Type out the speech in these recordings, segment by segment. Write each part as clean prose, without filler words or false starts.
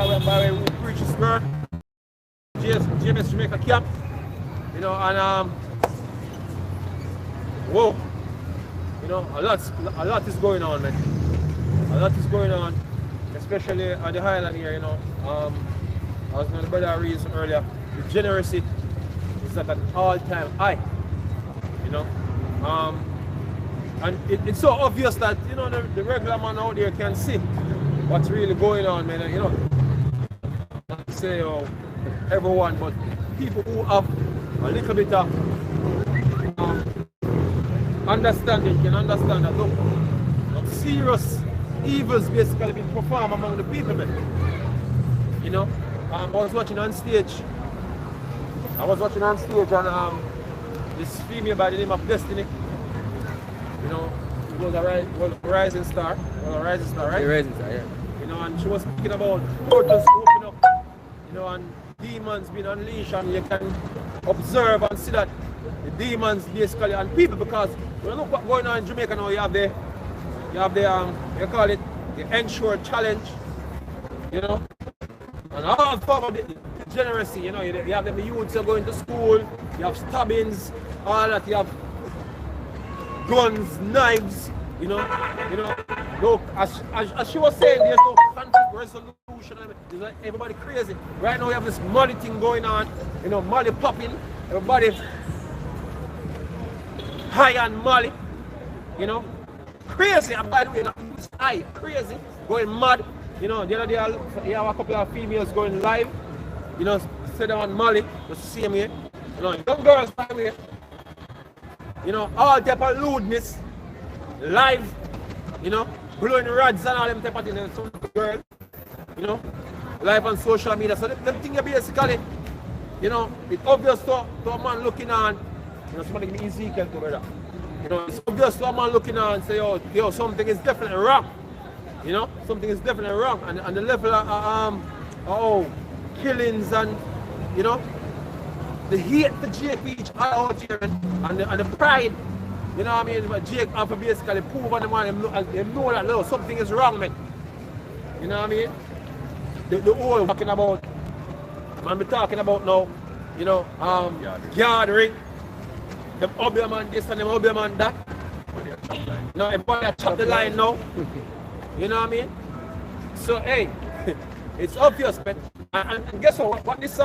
by way we preach this word. JMS Jamaica camp. You know, and whoa. You know, a lot is going on, man. A lot is going on, especially on the Highland here, you know. As my brother reads earlier, the generosity is at an all-time high. You know. And it's so obvious that, you know, the regular man out there can see what's really going on, man. You know, not to say everyone, but people who have a little bit of understanding can understand that, look, serious evils basically being performed among the people, man. You know, I was watching on stage. And this female by the name of Destiny. You know, it was a rising star. Right? A rising star, yeah. You know, and she was speaking about portals opening up, you know, and demons being unleashed, and you can observe and see that the demons basically and people, because when you look what's going on in Jamaica now, you have the you call it the Ensure Challenge, you know, and all form of the degeneracy, you know, you have the youths who are going to school, you have stabbings, all that, you have guns, knives, you know, look, as she was saying, there's no conflict resolution, it's like everybody crazy. Right now you have this Molly thing going on, you know, Molly popping, everybody high on Molly, you know, crazy, and by the way, it's high, crazy, going mad, you know, the other day you have a couple of females going live, you know, sit on Molly, just see me, you know, young girls by the way, you know, all type of lewdness, live, you know, blowing rods and all them type of things, and some girl, you know, live on social media. So them things are basically, you know, it's obvious to a man looking on, you know, somebody give me Ezekiel to brother. You know, it's obvious to a man looking on and say, yo, something is definitely wrong. You know, something is definitely wrong. And the level of killings and, you know, the hate for JP all out here and the pride, you know what I mean? But Jake have to basically prove on the man, they know that no, something is wrong, man. You know what I mean? The old talking about, man, we're talking about now, you know, gathering, them obey man this and them obey man that. You know, everybody chop the line now. You know what I mean? So, hey, it's obvious, man. And guess what this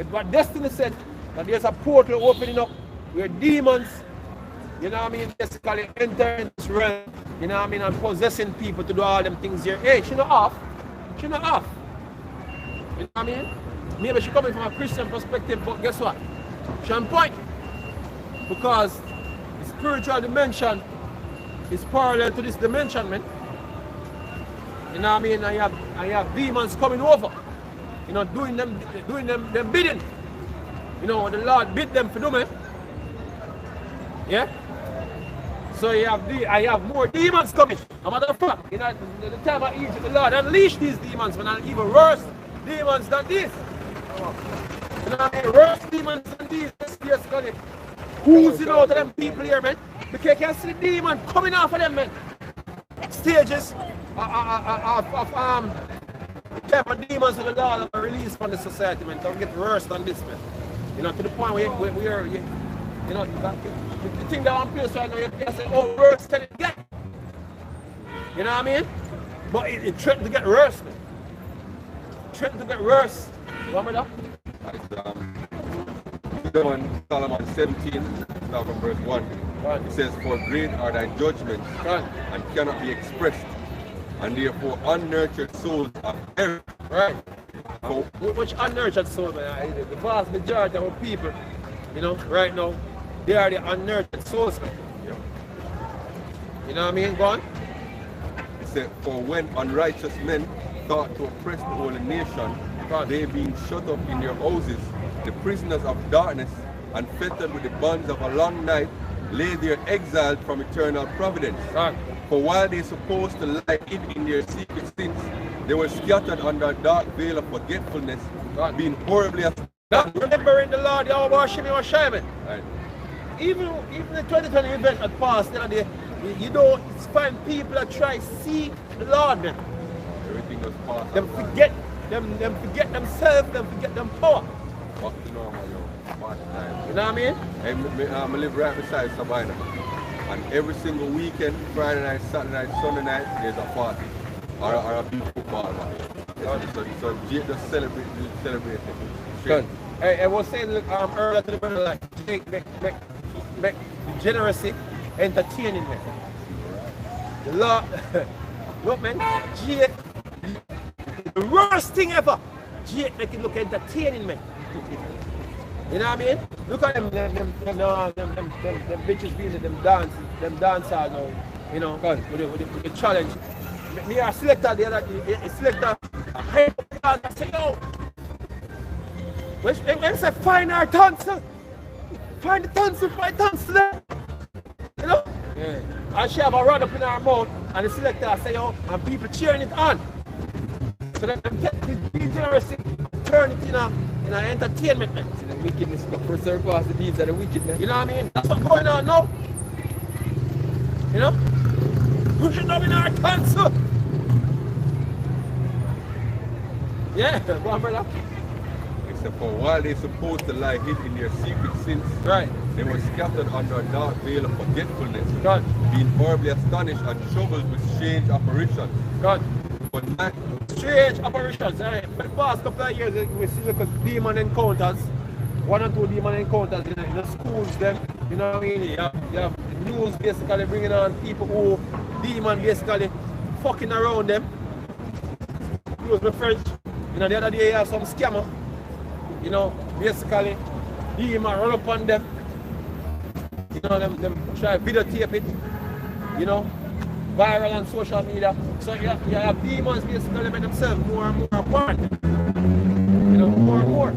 what Destiny said, that there's a portal opening up where demons, you know what I mean, basically enter in this realm, you know what I mean, and possessing people to do all them things here. Hey, she not off. You know what I mean? Maybe she coming from a Christian perspective, but guess what? She on point. Because the spiritual dimension is parallel to this dimension, man. You know what I mean? And you have demons coming over. You know, doing them bidding. You know, the Lord bid them for do, man. Yeah? So I have more demons coming. As a matter of fact, you know, the time of Egypt, the Lord unleashed these demons, man, and even worse demons than this. You know what I mean? Worse demons than these. Basically, who's out of them people here, man? Because you can see the demon coming off of them, man. Stages of type of demons that the Lord are released from the society, man. Don't get worse than this, man. You know, to the point where we are, you know, the thing that I'm place right now, you can say, oh, worse can it get? You know what I mean? But it threatened to get worse, man. Threatened to get worse. You want me to? Solomon 17, start from verse 1. Right. It says, for great are thy judgments, right, and cannot be expressed, and therefore unnurtured souls are error. Right. Which unnurtured soul, man? The vast majority of people, you know, right now, they are the unnurtured souls, man. Yeah. You know what I mean? Go on. It said, for when unrighteous men thought to oppress the whole nation, they being shut up in their houses, the prisoners of darkness, and fettered with the bonds of a long night, lay there exiled from eternal providence. Right. For while they supposed to lie hid in their secret sins, they were scattered under a dark veil of forgetfulness, right, being horribly not remembering the Lord, you are worshiping or shaming. Right. Even the 2020 event at past, you don't find people that try to see the Lord, man. Everything was past. They forget them forget themselves, them forget them power. Back to normal, yo. Party time. You know what I mean? I live right beside Sabina. And every single weekend, Friday night, Saturday night, Sunday night, there's a party. Or a big football match. So Jake just celebrate it. Good. I was saying earlier to the brother, like, make degeneracy entertaining, man. The law, look, man, Jake, the worst thing ever. Jake make it look entertaining, man. You know what I mean? Look at them bitches being them dancers now, you know, with the challenge. Me a selector the other day, a selector, a hype I say, yo, when say find our dancer, find the dancer, find dancer there. You know? Yeah. And she have a rod up in her mouth, and the selector say, yo, and people cheering it on. So that them get this degeneracy, turn it in an entertainment, man. See the wickedness look for surpass the deeds of the wickedness. You know what I mean? That's what's going on now. You know? Pushing up in our cancer. Yeah, go on, brother. Except for while they're supposed to lie hid in their secret sins, Right. they were scattered under a dark veil of forgetfulness, God. being horribly astonished and troubled with strange apparitions. God. But not Strange apparitions. Right? For the past couple of years, we see like demon encounters. 1 or 2 demon encounters in the schools, them. You know what I mean? You have news basically bringing on people who demon basically fucking around them. Use my French. You know, the other day you have some scammer. You know, basically demon run up on them. You know, them try to videotape it. You know, viral on social media. So you have demons basically make themselves more and more apart. You know, more and more.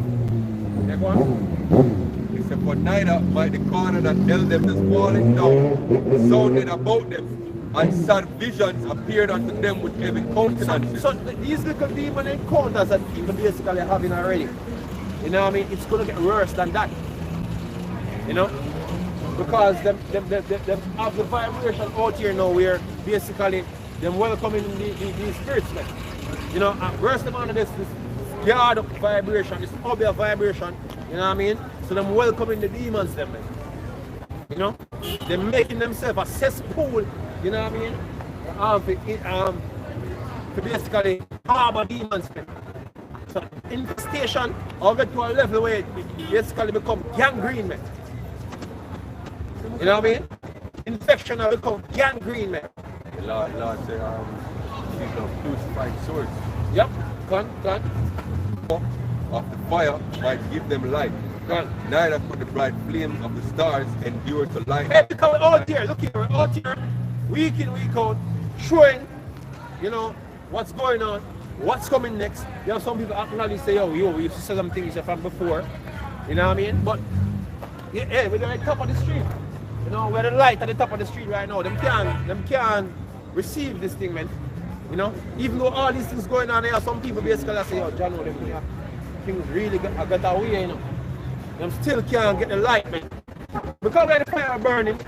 Yeah, go on. except for neither might the corner that held them this falling down sounded about them, and sad visions appeared unto them with heavy countenances. So these little demon encounters that people basically having already, you know what I mean? It's gonna get worse than that. You know? Because them have the vibration out here now where basically them welcoming these spirits, man. You know, worse them under this guard up vibration, this obvious vibration, you know what I mean? So them welcoming the demons, them, man. You know? They're making themselves a cesspool, you know what I mean? To basically harbor demons, man. So infestation will get to a level where it basically become gangrene, man. You know what I mean? Infection will become gangrene, man. The Lord said, these are crucified swords. Yep, come. Of the fire might give them light. Neither could the bright flame of the stars endure to light. Hey, because we're out here, look here, we're out here, week in, week out, showing, you know, what's going on, what's coming next. You have some people acknowledge say, yo, we used to say some things from before, you know what I mean? But, yeah, we're at the top of the street. You know, we're the light at the top of the street right now. Them can't receive this thing, man. You know, even though all these things going on here, some people basically say, yo, John, things really got away, you know. Them still can't get the light, man. Because we're the fire burning.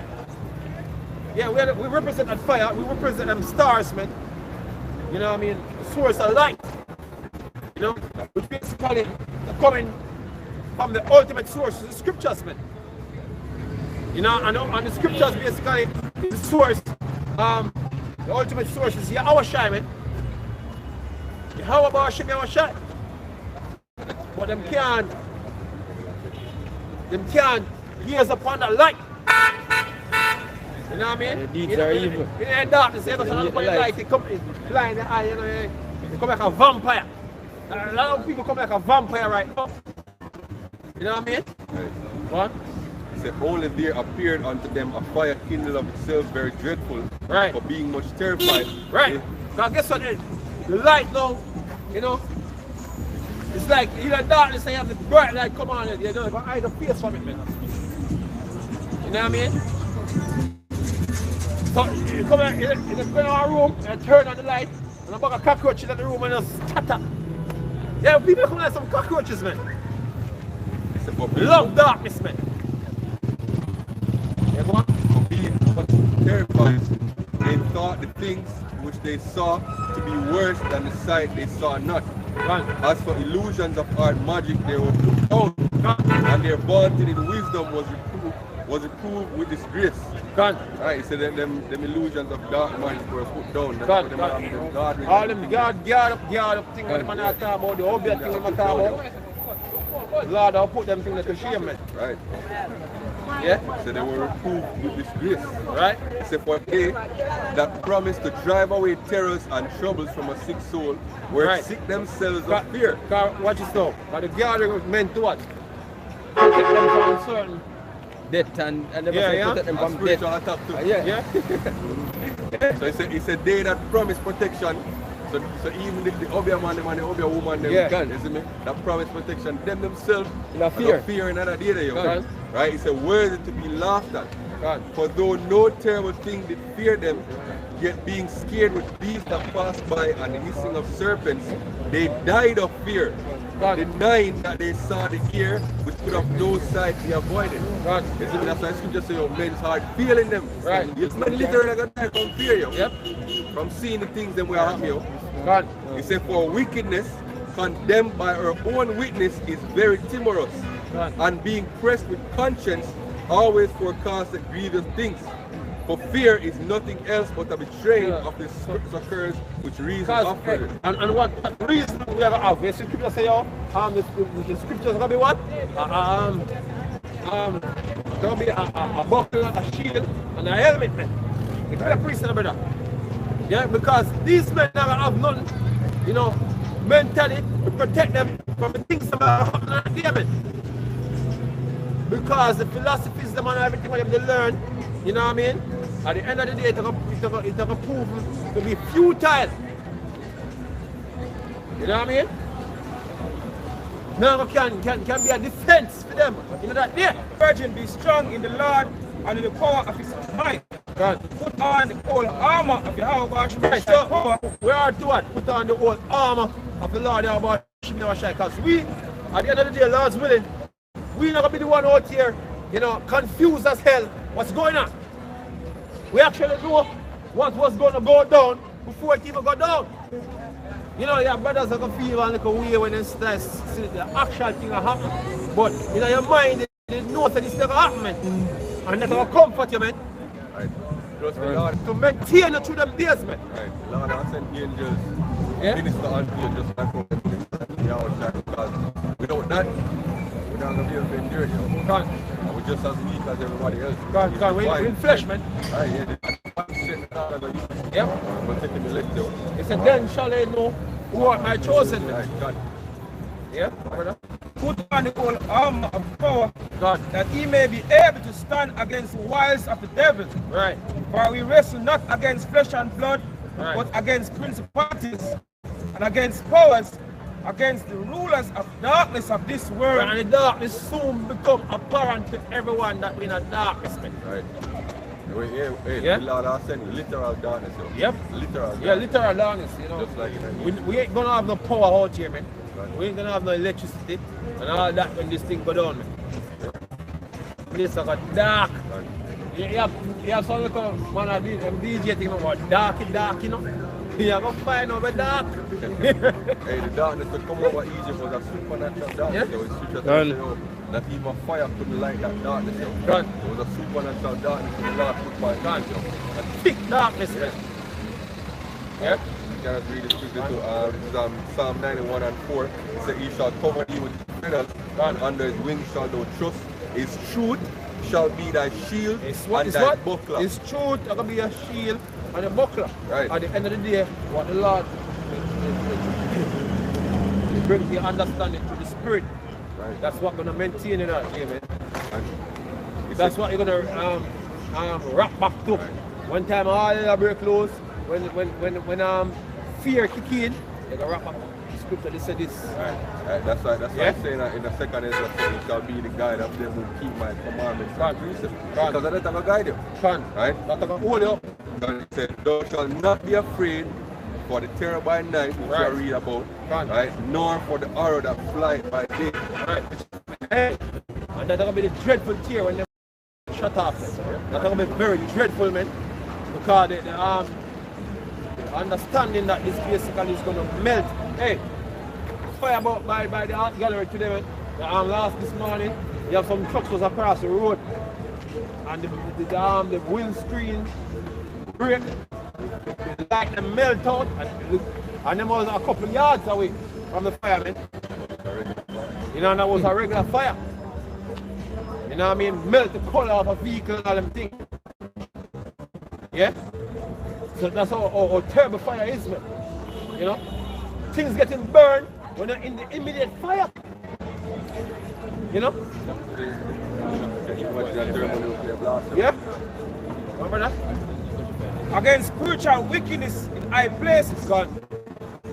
Yeah, we represent that fire, we represent them stars, man. You know what I mean? The source of light. You know, which basically coming from the ultimate source, the scriptures, man. You know, and the scriptures basically the source, the ultimate source is Yahweh Shai, man. Yahweh Shai. But them can't gaze upon the light. You know what I mean? The deeds are evil. In the darkness, they don't look at the light, it come blind the eye, you know, they come like a vampire. A lot of people come like a vampire right now. You know what I mean? Right. What? He said, only there appeared unto them a fire kindled of itself very dreadful, Right. for being much terrified. Right. Now guess what? The light now, you know, it's like in the darkness they have the bright light come on it, you know, but I don't face from it, man. You know what I mean? So you come in our room and turn on the light, and a bag of cockroaches in the room and just scatter. Yeah, people come like some cockroaches, man. He said, for Love darkness, man. Yeah, go on. For being much terrified, they thought the things which they saw to be worse than the sight they saw not. As for illusions of art magic, they were put down, and their vaunted in wisdom was reproved with disgrace. Right, so them illusions of dark magic were put down. That's what them all them guard up things when man talk about, the obvious thing when man talk about. Lord, I'll put them things to shame, man. Right. Yeah? So they were reproved with disgrace. Right? So for they that promised to drive away terrors and troubles from a sick soul were sick themselves of fear. Watch this now. The gathering was meant to what? Protect them from certain death and protect them from spiritual attack too. Yeah. So it's a day that promised protection. So even the Obia man them and the Obia woman them, you see me? That promise protection, them themselves in fear in another day there, you right? It's a worthy to be laughed at. For though no terrible thing did fear them, yet being scared with beasts that passed by and the hissing of serpents, they died of fear, denying that they saw the ear which could have no sight be avoided. You see me? That's why scripture say your men's heart feeling them. Right. You literally gonna die from fear, yo. Yep. From seeing the things that we are happy. He said, for wickedness condemned by our own witness is very timorous, and being pressed with conscience always forecasteth grievous things. For fear is nothing else but a betraying of the succors which reason offered. And what reason we are have? The scripture say, the scriptures gonna be what? Gonna be a buckle, a shield, and a helmet, man. It's a priest, brother. Yeah, because these men never have none, you know, mentally to protect them from the things that are happening to them. Because the philosophies, them and everything that they learn, you know what I mean? At the end of the day, it's going to prove to be futile. You know what I mean? Now can be a defense for them. You know that there? Virgin, be strong in the Lord and in the power of his might. Put on the whole armor of Yahweh. Right, so we are to what? Put on the whole armor of the Lord Yahweh. Because we, at the end of the day, Lord's willing, we're not going to be the one out here, you know, confused as hell. What's going on? We actually know what was going to go down before it even got down. You know, your brothers are going to feel like a way when they see the actual thing that happen. But in your mind, they know that it's never happen, man. And they're going to comfort you, man. Right. Lord, to maintain you through them days, man. Right. Lord, I send angels, minister unto you just like because without that, we're not going to be able to endure it. And we're just as weak as everybody else. We're in flesh, man. Right, Yep. We're taking the leg though. He said, then shall they know who are my chosen. Right, God. Yeah, brother. Put on the whole armor of power, that he may be able to stand against the wiles of the devil. Right. For we wrestle not against flesh and blood, but against principalities and against powers, against the rulers of darkness of this world. Right, and the darkness soon become apparent to everyone that we're in a darkness, man. Right. The Lord has sent literal darkness. Yep. Literal darkness. Yeah, literal darkness, you know. Just like we ain't gonna have no power out here, man. We ain't gonna have no electricity and all that when this thing go down, man. Place like dark. You have some little man of DJ thing about dark, you know. You're gonna find over dark. Hey, the darkness that come over Egypt was a supernatural darkness. It was that even fire couldn't light that darkness. It was a supernatural darkness that the Lord put by God. A thick darkness, man. Yep. You can read the scripture to Psalm 91 and 4. It says, he shall cover thee with feathers, and under his wings shall thou trust. His truth shall be thy shield and thy buckler. His truth shall be a shield and a buckler. Right. At the end of the day, what the Lord brings the understanding to the spirit. Right. That's what gonna maintain in that game, man. That's what you're gonna wrap back to. Right. One time all the break close, when fear kick in, you're gonna wrap back. Scripture they said this. Right. That's why I'm saying that in the second Ezra it shall be the guide of them who keep my commandments and precepts. Because that's gonna guide you. Right? That's gonna hold you up. God said, thou shalt not be afraid for the terror by night, which I read about, right? Nor for the arrow that flies by day. Right. Hey. And that's gonna be the dreadful tear when they shut off. That's gonna be very dreadful, man. Because the understanding that this basically is gonna melt. Hey, fire by the art gallery today, man. Last this morning, you have some trucks was across the road. And the windscreen break, the light them melt out, and them was a couple of yards away from the fire, man. You know, and that was a regular fire. You know what I mean? Melt the color of a vehicle and all them things. Yeah? So that's how terrible fire is, man. You know? Things getting burned when they're in the immediate fire. You know? Yeah? Remember that? Against spiritual wickedness in high places, God.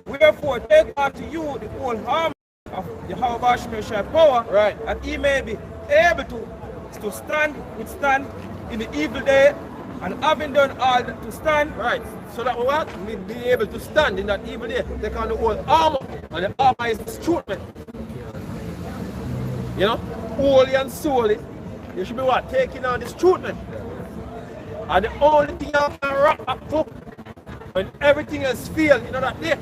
Wherefore, take unto you the whole armor of Jehovah's special power, right, that he may be able to withstand in the evil day, and having done all to stand. Right. So that what? We be able to stand in that evil day. Take on the whole armor, and the armor is the truth, man. You know? Holy and solely, you should be what? Taking on this truth, man. And the only thing you can rock up to when everything else fails, you know that day.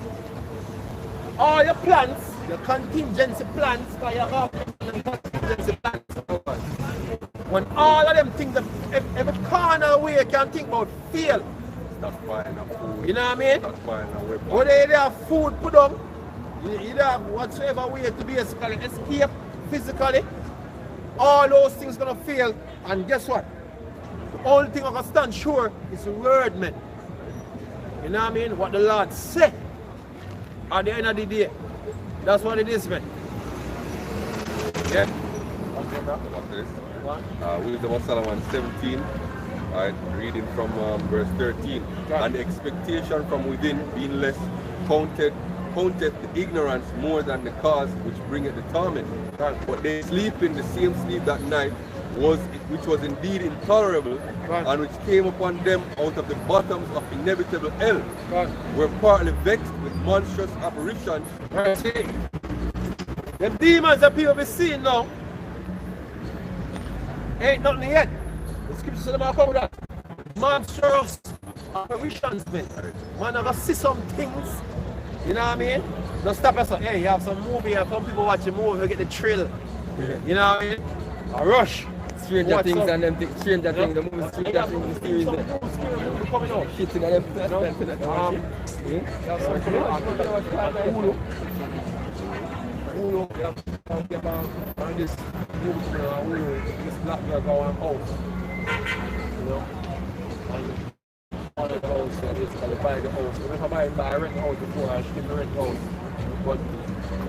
All your plans, your contingency plans, because you have contingency plans. When all of them things, every corner way you can think about fail. Stop buying a food. You know what I mean? Stop buying a weapon. Whether they have food put on, you have whatsoever way to basically escape physically, all those things gonna fail. And guess what? The only thing I can stand sure is the word, man. You know what I mean? What the Lord said at the end of the day. That's what it is, man. Yeah? What's this? Wisdom of Solomon 17, right, reading from verse 13. And the expectation from within being less counteth the ignorance more than the cause which bringeth the torment. But they sleep in the same sleep that night, which was indeed intolerable, and which came upon them out of the bottoms of inevitable hell, were partly vexed with monstrous apparitions. See, them demons that people be seeing now, ain't nothing yet. The scripture said about come that monstrous apparitions, man. Man, I see some things, you know what I mean? Don't stop us. Hey, you have some movie, and some people watch a movie, they get the thrill. You know what I mean? A rush. Stranger Things and them things, Stranger Things, the movie Stranger Things, the series there. Coming out. Shit in them. And this black girl going out. You know? And all the house, they buy the house. If I buy a rent house before, I should rent house. But,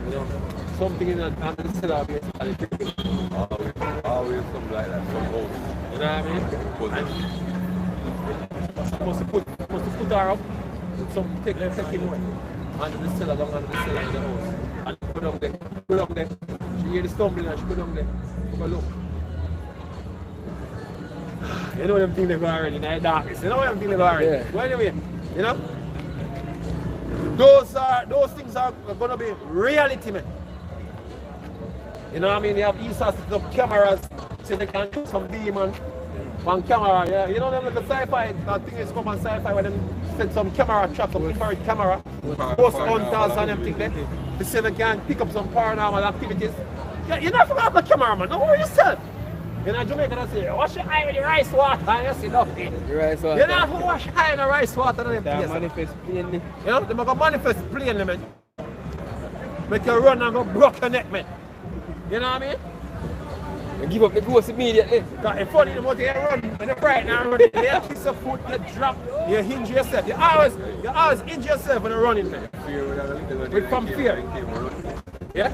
you know, something in that and still have it. Always something like that, some house. You know what I mean? Supposed to put her up, some take him away. And the cellar down and the cellar in the house. And put up there. She hear the stumbling and she put up there. Look. You know them things they go already in the darkness. You know them things they go already. Yeah. Well, anyway, you know? Those things are gonna be reality, man. You know what I mean? They have ESA set up cameras so they can do some demon on camera. Yeah, you know them like the sci-fi thing is come on sci-fi where them set some camera traps, some infrared camera, post hunters and them things there. They say they can pick up some paranormal activities. Yeah, you're not forgot the camera, man. Don't worry yourself. You know, Jamaica, they say, wash your eye with the rice water and you see nothing. The rice water. You're not going to wash your eye in the rice water and them manifest plainly. You know, they make a manifest plainly, man. Make you run and go broke your neck, man. You know what I mean? You give up the ghost immediately. Because it's funny, the more you run, when you're frightened and running, you piece of foot, you drop, you injure yourself. You always injure yourself when you're running, man. With from fear. Yeah?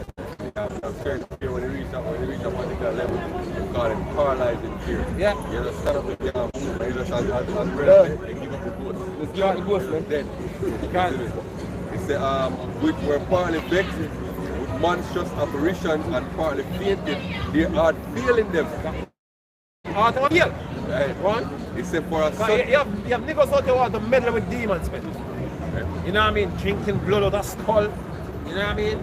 I'm scared of fear when you reach up on the level. You call it paralyzing fear. Yeah. You just stand up with your arm, and you just as breath, and give up the ghost. Let's give up the ghost, man. Then, it's the which were partly vexed with monstrous apparitions and partly fainted, they are feeling them. Out of here. Right. One. It's a for a you have niggas out there who want to meddle with demons, man. Right. You know what I mean? Drinking blood out of skull. You know what I mean?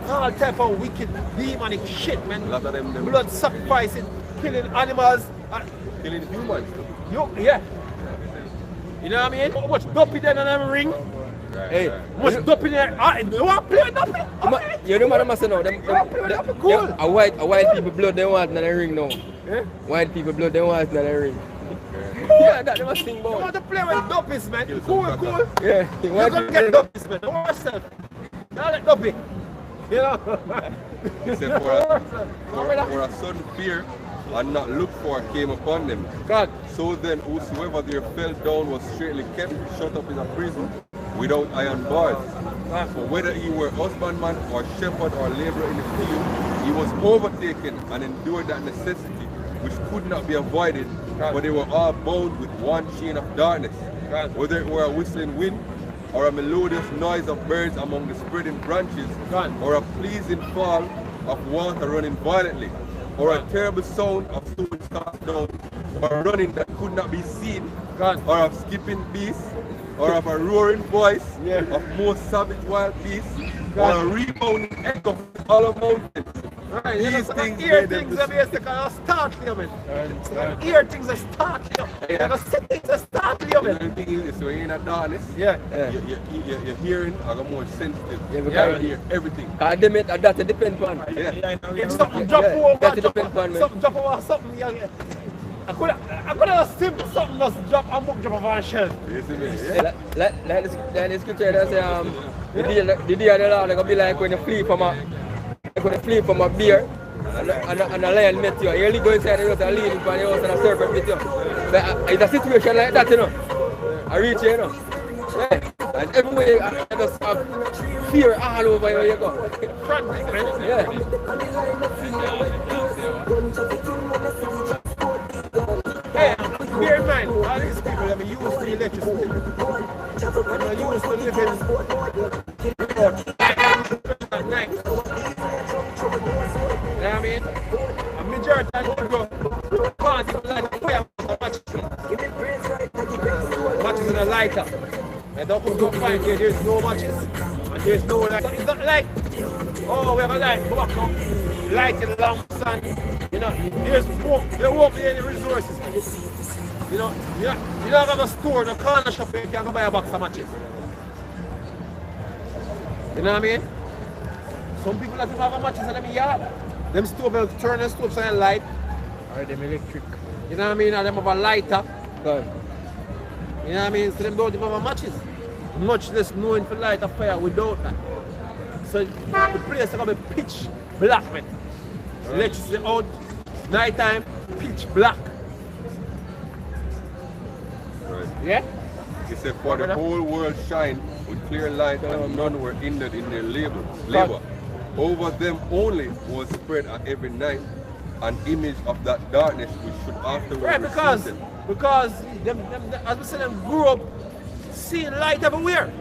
All type of wicked demonic shit, man. A lot of them blood sacrificing, killing animals, killing humans. Yeah. You know what I mean? How much dopey then on them ring? Right, Hey, right. Much dope in there. You want to play with dope? Okay. you know what I'm saying now? Cool. Yeah, a white people blood they want in the ring now. Yeah. White people blood they want in the ring. Cool. Yeah, that they must think You about. want to play with doppies, man? Cool. Yeah, You're white going to people. get doppies, man. Don't worry yourself. Don't let dopey. You know? He said, for a sudden fear and not looked for came upon them. God. So then whosoever there fell down was straightly kept shut up in a prison without iron bars. For whether he were husbandman or shepherd or laborer in the field, he was overtaken and endured that necessity which could not be avoided, but they were all bound with one chain of darkness. Whether it were a whistling wind, or a melodious noise of birds among the spreading branches, or a pleasing fall of water running violently, or a terrible sound of stones cast down, or running that could not be seen, or of skipping beasts, or of a roaring voice of most savage wild beasts, or a rebounding echo from hollow mountains. Right, These you know, things ear made them things are basically a start you, man. Ear things are start you. Yeah. Like a things are start you, The man. thing is, when you're in the darkness, Yeah. your hearing are more sensitive. Yeah, You because- can hear everything. They make that depend on. Yeah. If something drop over, That's the drop depend on, man. something drop over, something, yeah. I could have simple something just drop and book drop over on shelf. You see me? Yeah. Like the scripture that say, the day of the Lord gonna be like when you flee from a bear and a lion met you. You only go inside the house and lean upon your house and a serpent met you. So, it's a situation like that, you know. I reach you, you know. Yeah. And everywhere you just have fear all over where you go. Frantic, man. Yeah. Hey, bear in mind, all these people that used to electricity. They used to live in night. You know what I mean? A majority of people can't even light a fire with matches in a lighter. And don't go find here, there's no matches. And there's no light. It's not like, oh, we have a light, go back now. Lighting lamps and, you know, there won't be any resources. You know, you don't have a store, no corner shop where you can go buy a box of matches. You know what I mean? Some people that have a matches in them yard. Them stove will turn the stove so they light. Or them electric. You know what I mean? Or them have a lighter. Good. You know what I mean? So them don't even have matches. Much less knowing to light a fire without that. So the place is gonna be pitch black, man. Electricity out, nighttime, pitch black. Right. Yeah? He said, for the whole world shine with clear light and none were hindered in their labor. Over them only was spread at every night an image of that darkness which should afterwards Right, because them, as we say, them grew up seeing light everywhere.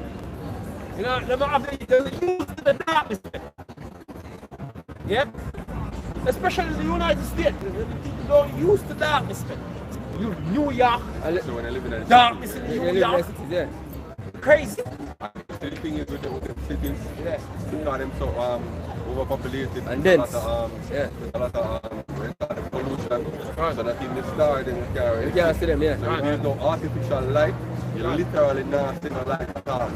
You know, they're used to the darkness. Yeah? Especially in the United States. The people don't use the darkness. New York, So when I live in a darkness in You New live in the York. cities, yeah. Crazy. the thing is with the cities, Yeah. because them so overpopulated. And there's dense. a lot of, Yeah. a lot of pollution. So that in the star they will carry. You can't see them, yeah. So if there's no artificial light, you literally not see no light at all.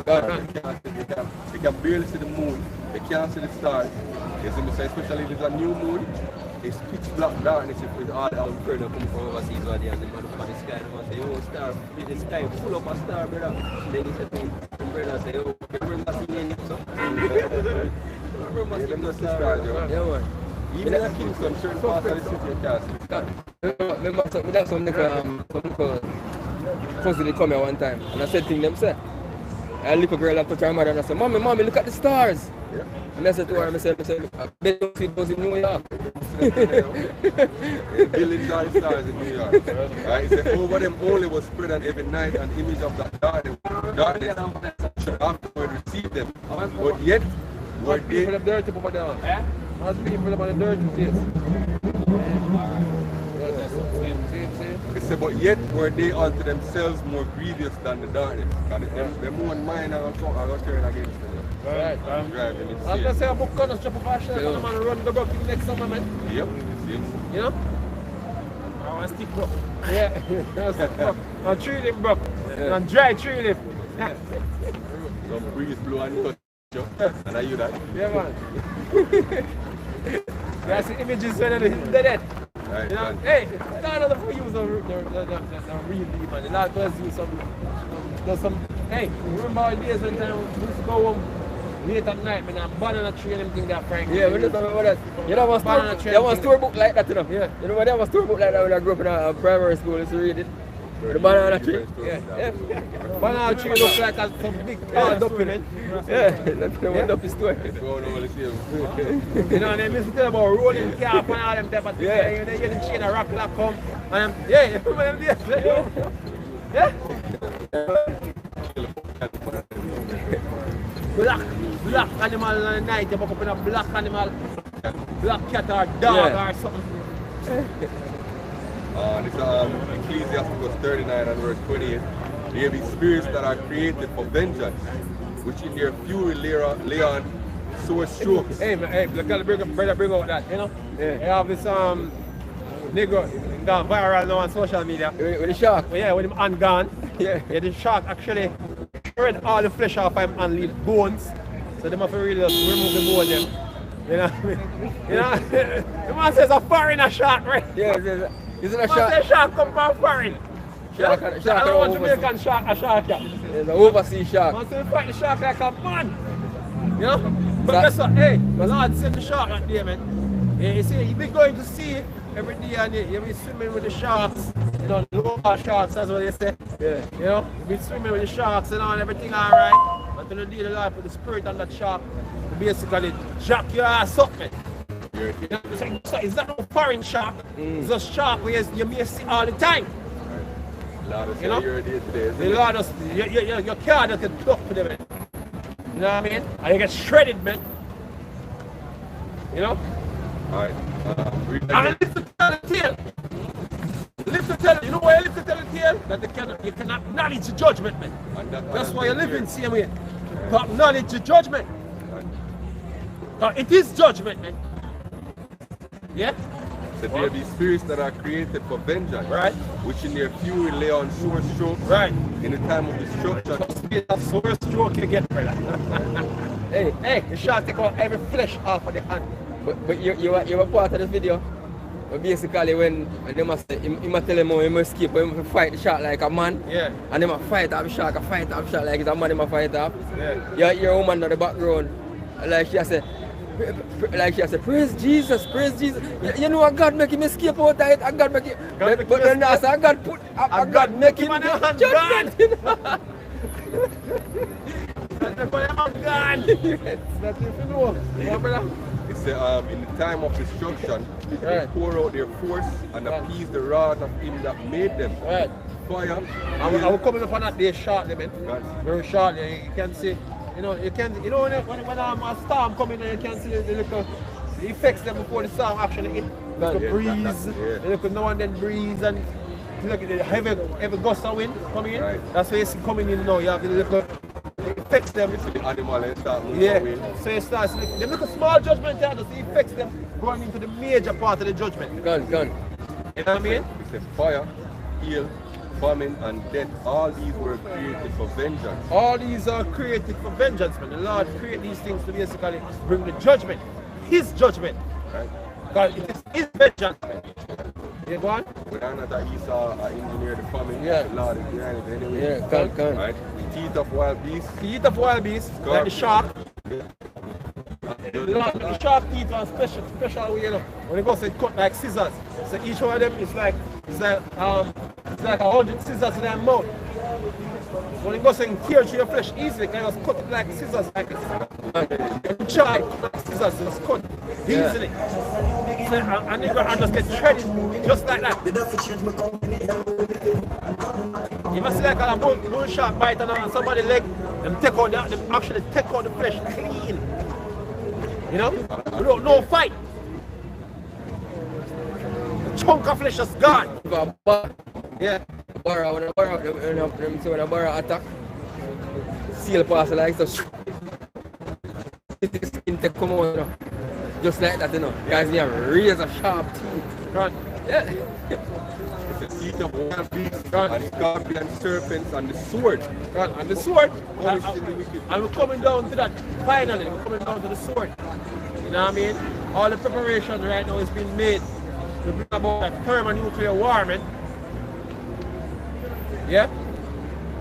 You can barely see the moon, you can't see the stars. You see me say, especially if it's a new moon, it's pitch black darkness with all the Friend come from overseas one day and the man up on the sky and man say, yo, star, the sky full of a star, brother. Then he said to him, brother, say, yo, remember seeing it, so? Remember Yeah, seeing them the not see star, stars, yeah, yo. man. Even in Kingston, certain parts of the city you can't see. Remember some cousin they come here one time and I said to them, say, a little girl and touch her mother and I said, mommy, look at the stars. Yeah. And I said to her, I said, they don't see those in New York. Billions of stars in New York. Right? He said, over them only was spread on every night an image of that darkness should afterward receive them. But yet, were People they, them dirty over there. Eh? Must people them on the dirty place. he said, but yet were they unto themselves more grievous than the darkness. And them one mind are going to turn against them. Right. Drive them I'm insane. gonna say a book gonna drop off our shelf and the man run the bucket next summer, man. Yep. You know? I want to stick broke. Yeah, stick broke. And tree leaf broke. And dry tree leaf. Some breeze blow and touch you. And are you that? Yeah, man. That's the images when they're dead. Right, You know, man. hey, none of them use the real deep, man. A lot of us use some, hey, remember our days when we used to go home late at night, man, and banana tree and everything that Frank. Yeah, we just remember that. You know, there was a storybook like that, you know. Yeah. You know, there was a storybook like that when I grew up in a primary school. Used to read it. The banana tree. Yeah. Banana tree looks like some big tall duck in it. Yeah, that's the one up his story. It's going over the same. You know, and they used to tell about rolling cap and all them type of things. Yeah. You know, you the chain of rock that come. And yeah, you remember them days? Yeah. Black animal in the night, you walk up in a black animal, black cat or dog or something. This Ecclesiastes 39 and verse 28. There be spirits that are created for vengeance, which in their fury lay on sore strokes. Hey, man, hey, look at the bring out that, you know? Yeah. You have this nigga gone viral now on social media. With the shark. Yeah, with him hand gone. Yeah. Yeah, the shark actually shred all the flesh off him and leave bones. So they must really just remove the bone them. You know what I mean? You know, the man says a foreigner shark, right? Yeah, it's a Man shark. says shark come from foreign. Shark, Yeah? shark, I don't want overseas. Jamaican shark, a shark. Yeah. It's an overseas shark. Man says fight the shark like a man. You know? But That- guess what? Hey, the Lord sent the shark that day, man. Yeah, you see, you be going to sea every day and you be swimming with the sharks. You know, the lower sharks, that's what they say. Yeah. You know, you be swimming with the sharks and all, everything alright. Until the day the Lord put the spirit on that shark to basically jack your ass up, man. You know, so it's not no foreign shark. It's a shark where you may see all the time. Lord, You know? you're there today, isn't The it? Lord just, your car just get plucked to them, man. You know what I mean? And you get shredded, man. You know? Alright. Read And again. lift the tail. Lift the tail. You know why you lift the tail? That you can acknowledge the judgment, man. And That's why you're living here. same way. To acknowledge the judgment. It is judgment, man. Yeah? So there be spirits that are created for vengeance, Right. which in their fury lay on sore strokes. Right. In the time of destruction. That's the worst stroke you get, brother. hey, the shark take out every flesh off of the hand. But you were part of this video. But basically when they must say, he must tell him how he must escape, how he must fight the shark like a man. Yeah. And they must fight off the shark, like it's a man he must fight off. Yeah. Your woman in the background, like she said, praise Jesus, praise Jesus. You know God make him escape out of it, and God make him, God make but him then I say God put, and God make him on get hand judgment. That's the point I'm gone. That's if you know. Yeah, brother. It's in the time of destruction, they Right. pour out their force and appease the wrath of him that made them. Right. Fire. I will coming up on that day shortly, man. Right. Very shortly. You can see, you know, when a storm coming in, you can see the little the effects them before the storm actually hit. The Yeah, breeze, yeah. the little now and then breeze, and look at the heavy gust of wind coming in. Right. That's why you see coming in now. You have the little it affects them. So the animal and start moving Yeah. away. So it starts. They look a small judgment there, just it affects them going into the major part of the judgment. Gun. You know what I mean? It's a fire, hail, famine, and death. All these were created for vengeance. All these are created for vengeance, man. The Lord created these things to basically bring the judgment. His judgment. Right? God, it is his vengeance, man. You go on? Whether or not that Esau engineered the famine, Yeah. the Lord is behind it anyway. Yeah, can. Right? The teeth of wild beasts. The eat of wild beasts, like the shark. The Lord make the shark teeth are special way, you know. When it goes to cut like scissors. So each one of them is like 100 scissors in their mouth. When it goes and tear through your flesh easily, can just cut it like scissors like this. You try like scissors, just cut easily. So, and you go and just get shredded just like that. You must see like a bull shark bite on somebody's leg, them actually take out the flesh clean. You know? No fight. The chunk of flesh is gone. Yeah. When a barra attack, seal pass like so. Skin take come out, you know. Just like that, you know. Guys, you have razor sharp teeth. Right. Yeah. It's the teeth of wild beasts and scorpions, serpents, and the sword. And the sword. Punish the wicked. And we're coming down to that. Finally, we're coming down to the sword. You know what I mean? All the preparation right now is being made to bring about that thermonuclear war, man. Yeah?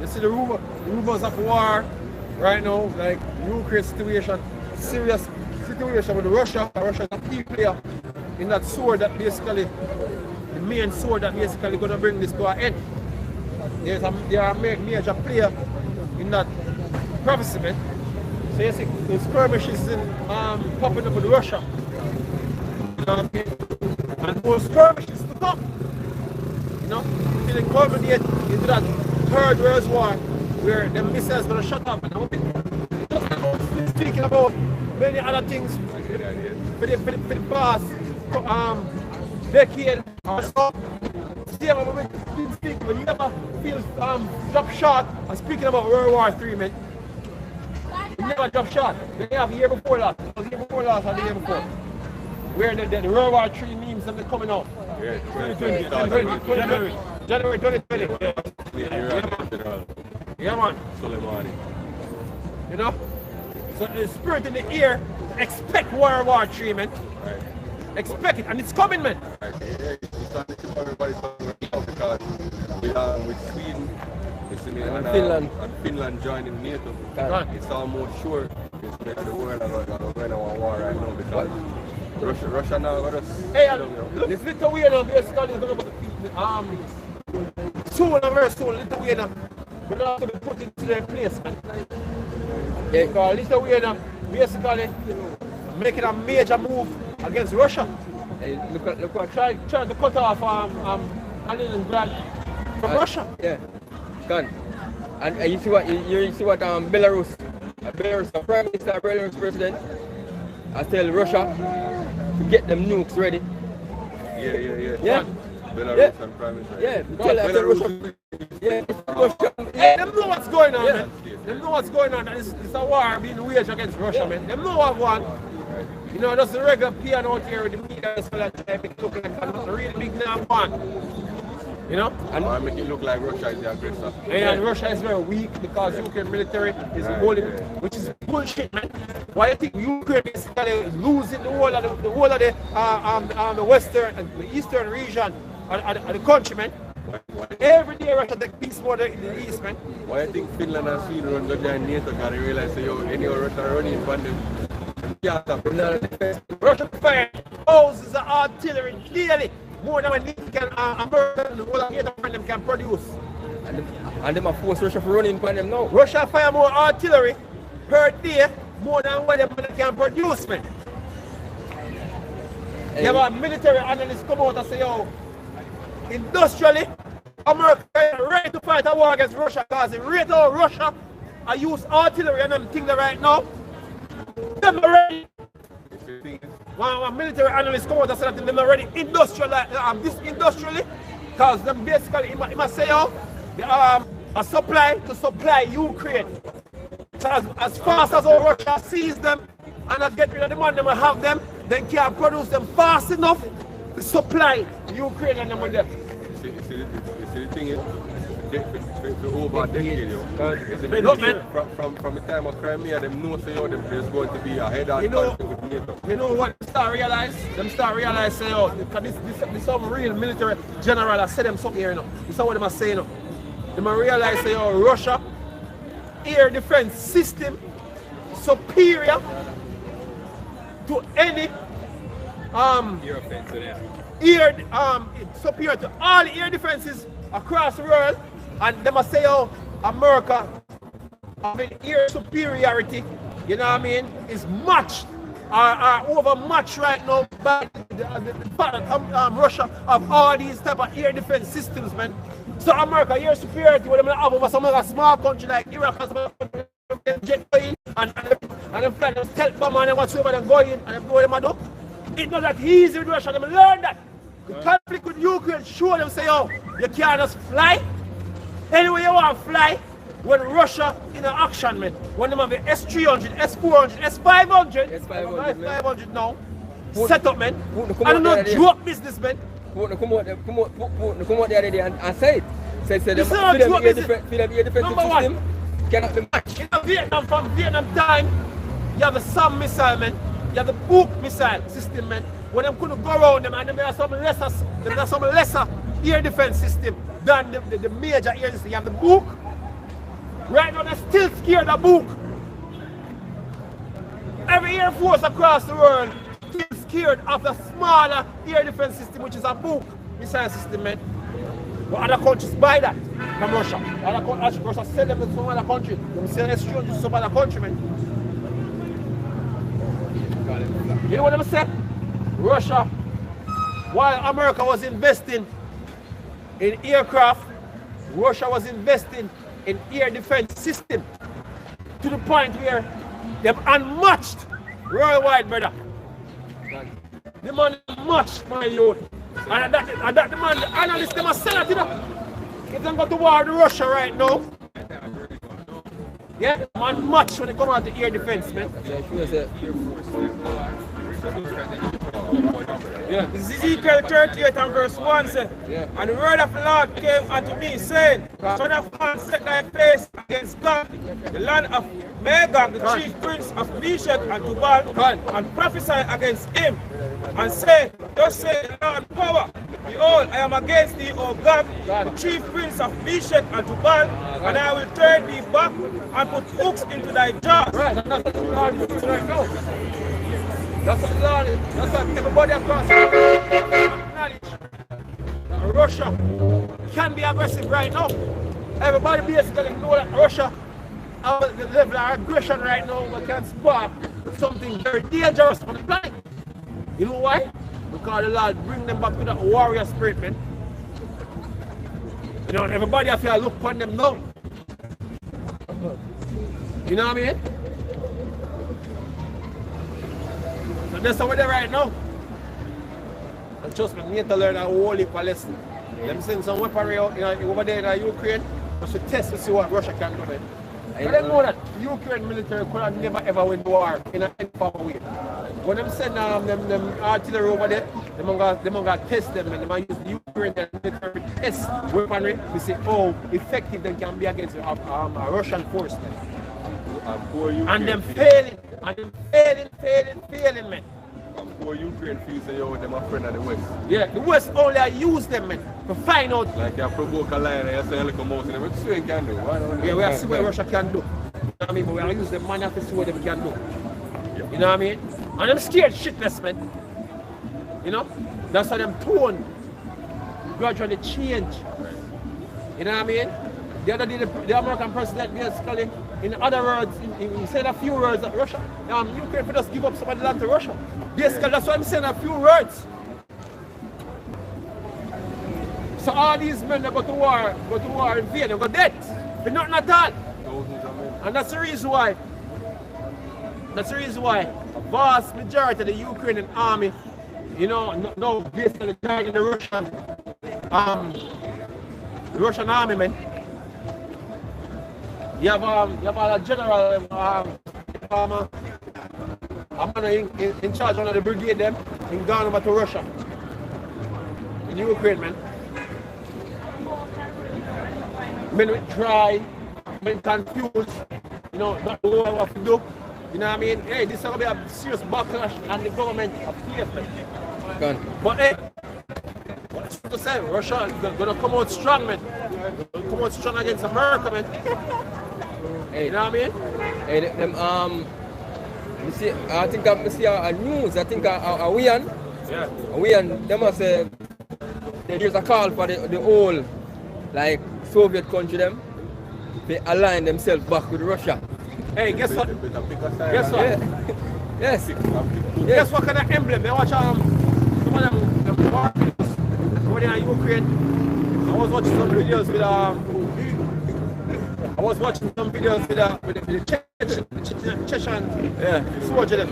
You see the rumors of war right now, like Ukraine situation, serious situation with Russia. Russia is a key player in that sword that basically, the main sword that basically going to bring this to an end. They are a major player in that prophecy, man. So you see, the skirmishes popping up with Russia. You know what I mean? And more skirmishes to come. You know, till it culminate into that third World War where the missiles going to shut up. And just speaking about many other things for the past decade or so. See, we've been speaking, but you never feel drop shot and speaking about World War III, man. You never drop shot. They have the year before last. The year before last or the year before. Where the World War III memes are coming out. Yeah, January 2020. Yeah, man. Soleimani. You know? So the spirit in the air, expect World War III, man. Right. Expect it, and it's coming, man. Right. Yeah, it's starting to everybody because with Sweden, and Finland joining NATO, it's almost sure it's making the world going on war right now because Russia now got us. Hey, look, this Lithuania basically is going to soon and very soon, Lithuania will have to be put into their place, man. Yeah, because Lithuania basically making a major move against Russia. Hey, look what trying to cut off Kaliningrad from Russia. Yeah, gone. And you see what Belarus, the Prime Minister, Belarus president, I tell Russia to get them nukes ready. Yeah. Belarus and Prime Minister. Yeah, tell Russia. Yeah, Russia. Hey, them know what's going on, man. Them know what's going on. It's a war being waged against Russia, man. Them know what one. You know, that's the regular piano out here with the media so that try to make it look like a really big damn one. You know? And I make it look like Russia is the aggressor. And Russia is very weak because Ukraine military is holding, which is bullshit, man. Why do you think Ukraine is losing the whole of the western and the eastern region of the country, man? Every day Russia takes peace more than the east, man. Why do you think Finland and Sweden run the giant NATO because they realize that any Russia running from them? Yeah, Russia fire thousands of artillery daily, more than what America and the whole of NATO them can produce. And them are force Russia for running from them now. Russia fire more artillery per day, more than what them can produce, man. Hey. You have a military analyst come out and say, yo, industrially, America is ready to fight a war against Russia because the rate of Russia I use artillery and them things right now. Them already. One military analyst come out and say that them already industrially, because them basically, he must say, oh, a supply to supply Ukraine. So as fast as all Russia sees them and get rid of the money, they will have them, then can produce them fast enough to supply Ukraine and them with them. You see the thing is, the over a decade, from the time of Crimea, them know say, there's going to be a head-on conflict with NATO. You know what them start realize? Them start realize say, oh, this some real military general that said them something here, you know. This is what them are saying, you know. Them realize say, oh, Russia air defense system superior to any superior to all the air defenses across the world, and they must say, oh, America, air superiority, you know what I mean, is matched, are overmatched right now by Russia of all these type of air defense systems, man. So America, air superiority, what they have over some other small country like Iraq, and jet going, and them fly them stealth bomber and whatsoever, them going, and them go them do. It's not that easy with Russia, them learn that. The conflict with Ukraine show them say, oh, you can't just fly. Anyway you want to fly, when Russia in an action, man, when them have the S-300, S-400, S-500, S-500 now, set up, man. I don't know, joke business, man. come out the other day and say it. Say them This is feel not them true, air this is- defensive Number one. system cannot be matched. In Vietnam, from Vietnam time, you have the SAM missile, man. You have the Book missile system, man. When them couldn't go around them, and there are some lesser air defense system than the major air system. You have the Book. Right now, they're still scared of Book. Every air force across the world is scared of the smaller air defense system, which is a Book missile system, man. But other countries buy that from Russia. Other countries Russia sell them to some other country. They sell exchange to some other country, man. You know what I'm saying? Russia, while America was investing in aircraft, Russia was investing in air defense system to the point where they're unmatched worldwide, brother. The man matched my youth. And that the man, the analysts, they must sell it, you know. If they go to war with Russia right now, yeah, man match when they come out to air defense, man. Yeah. Ezekiel 38 and verse 1 says, and the word of the Lord came unto me, saying, Son of man, set thy face against God, the land of Magog, the chief prince of Meshach and Tubal, and prophesy against him, and say, Thus saith the Lord power, behold, I am against thee, O God, the chief prince of Meshach and Tubal, and I will turn thee back and put hooks into thy jaws. Right, and that's what the Lord is doing right now. That's what the Lord is. That's what everybody across the world acknowledge that Russia can be aggressive right now. Everybody basically know that Russia, the level of aggression right now, can spark something very dangerous on the planet. You know why? Because the Lord bring them back to that warrior spirit, man. You know, everybody have to look upon them now. You know what I mean? So that's how we're there right now. And trust me, we need to learn a whole heap of lesson. Them send some weaponry out, over there in Ukraine, just to test to see what Russia can do, man. I don't know that Ukraine military could have never ever win war in any form of way. When them send them artillery over there, them gonna test them and they use the Ukraine military test weaponry to see how effective they can be against a Russian force, man. And them failing, man. And poor Ukraine feels that you're them a friend of the West. Yeah, the West only use them, man, to find out. Like you provoke a lion and you say a little mouse and everything. So you can do. Yeah, we have to see what Russia can do. You know what I mean? But we have to use them man to see what they can do. You know what I mean? And them scared shitless, man. You know? That's how them tone gradually change. You know what I mean? The other day, the American president basically, in other words, he said a few words that Russia, Ukraine could just give up some of the land to Russia. Basically, that's why I'm saying a few words. So all these men that go to war in Vienna, go dead. But nothing at all. And that's the reason why. A vast majority of the Ukrainian army, you know, no basically joining the Russian army, man. You have a general, I'm in charge of the brigade them, in gone over to Russia. In Ukraine, man. Men with dry, men confused, you know, not know what to do. You know what I mean? Hey, this is going to be a serious backlash on the government of Kiev, man. But hey, what's to say? Russia is going to come out strong, man. They're come out strong against America, man. Hey, you know what I mean? Hey, them, I think I see a news, I think a Wian. Yeah. A Wian, they must say, there's a call for the whole, like, Soviet country, them, they align themselves back with Russia. Hey, guess what? Guess what? Yeah. Yes. Guess what kind of emblem? They watch some of them parties over there in Ukraine. I was watching some videos with the Chechen soldier them.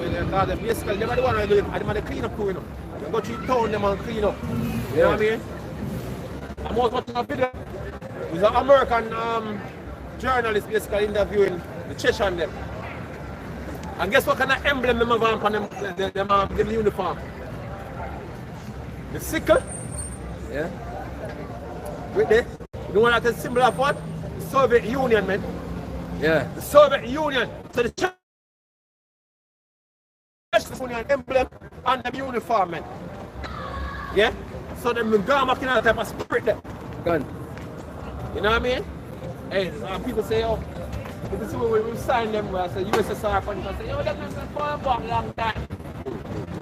Basically, they were the one who do it. And they clean up crew, you know. They go through town them and clean up. You know what I mean? I was watching a video. It was an American journalist basically interviewing the Chechen them. And guess what kind of emblem them have on them uniform? The sickle Yeah. With this, you know what that's a symbol of what? The Soviet Union, man. Yeah. The Soviet Union. So the Church Union emblem and the uniform, man. Yeah? So them gone back in that type of spirit there. Gun. You know what I mean? Hey, people say, oh, people see when we sign them, I say USSR funny, I say, yo, that's not for a long time.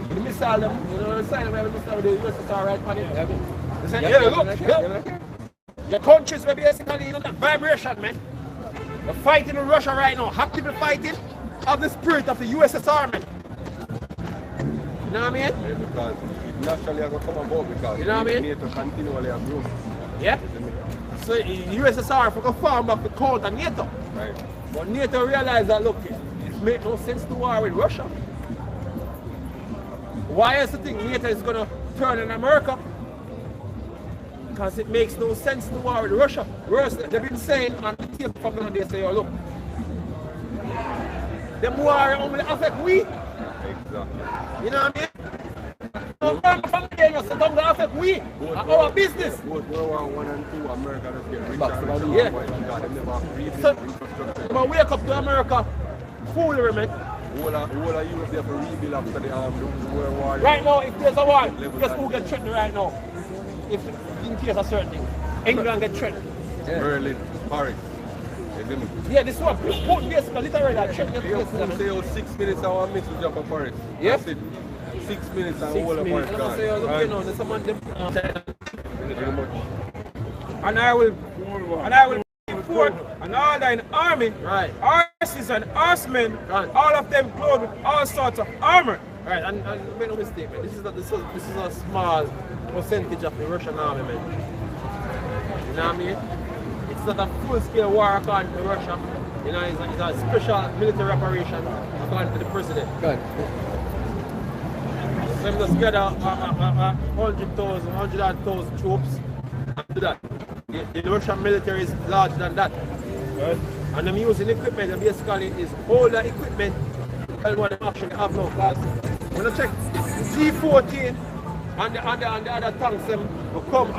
The missile them, you know, we sign them, we have a missile with the USSR right on it. They say, yeah, look, the countries were basically, you know, that vibration, man. They're fighting in Russia right now, actively fighting of the spirit of the USSR, man. You know what I mean? Yeah, because naturally I go come about because you know what I mean? NATO continually have grown. Yeah? So the USSR for form of the counter NATO. Right. But NATO realized that look, it makes no sense to war with Russia. Why is the thing NATO is gonna turn on America? Because it makes no sense to war with Russia. They've been saying on the tape from now, they say, oh look, them war only affect we. Exactly. You know what I mean? So from there, you say, don't affect we, our business. Both World War I and II, America just get richer and richer. Yeah. Because they never have rebuilt So, infrastructure. but wake up to America, foolery, man. Whole of Europe they have to rebuild after the World War. Right now, if there's a war, guess who get threatened right now? If in case of certain things, England get threatened. Yeah. Berlin, Paris. You see me? Yeah, this one, Putin basically literally that threatened You places. can say, oh, 6 minutes I want me to jump on Paris. Yeah. That's it. 6 minutes and 6 whole of minutes. Paris And I say, oh, gone. look, you know, there's someone them. Very much. And I will report an order in army, Right. horses and horsemen, Right. all of them clothed with all sorts of armor. Right, and make no mistake, man. This is a small percentage of the Russian army, man. You know what I mean? It's not a full-scale war according to Russia. You know, it's a special military operation according to the president. Gun. So them just get 100,000 troops and do that. The Russian military is larger than that. Right? And them using equipment that basically is older equipment than what they actually have now. Because when I check T-14 and the other tanks them will come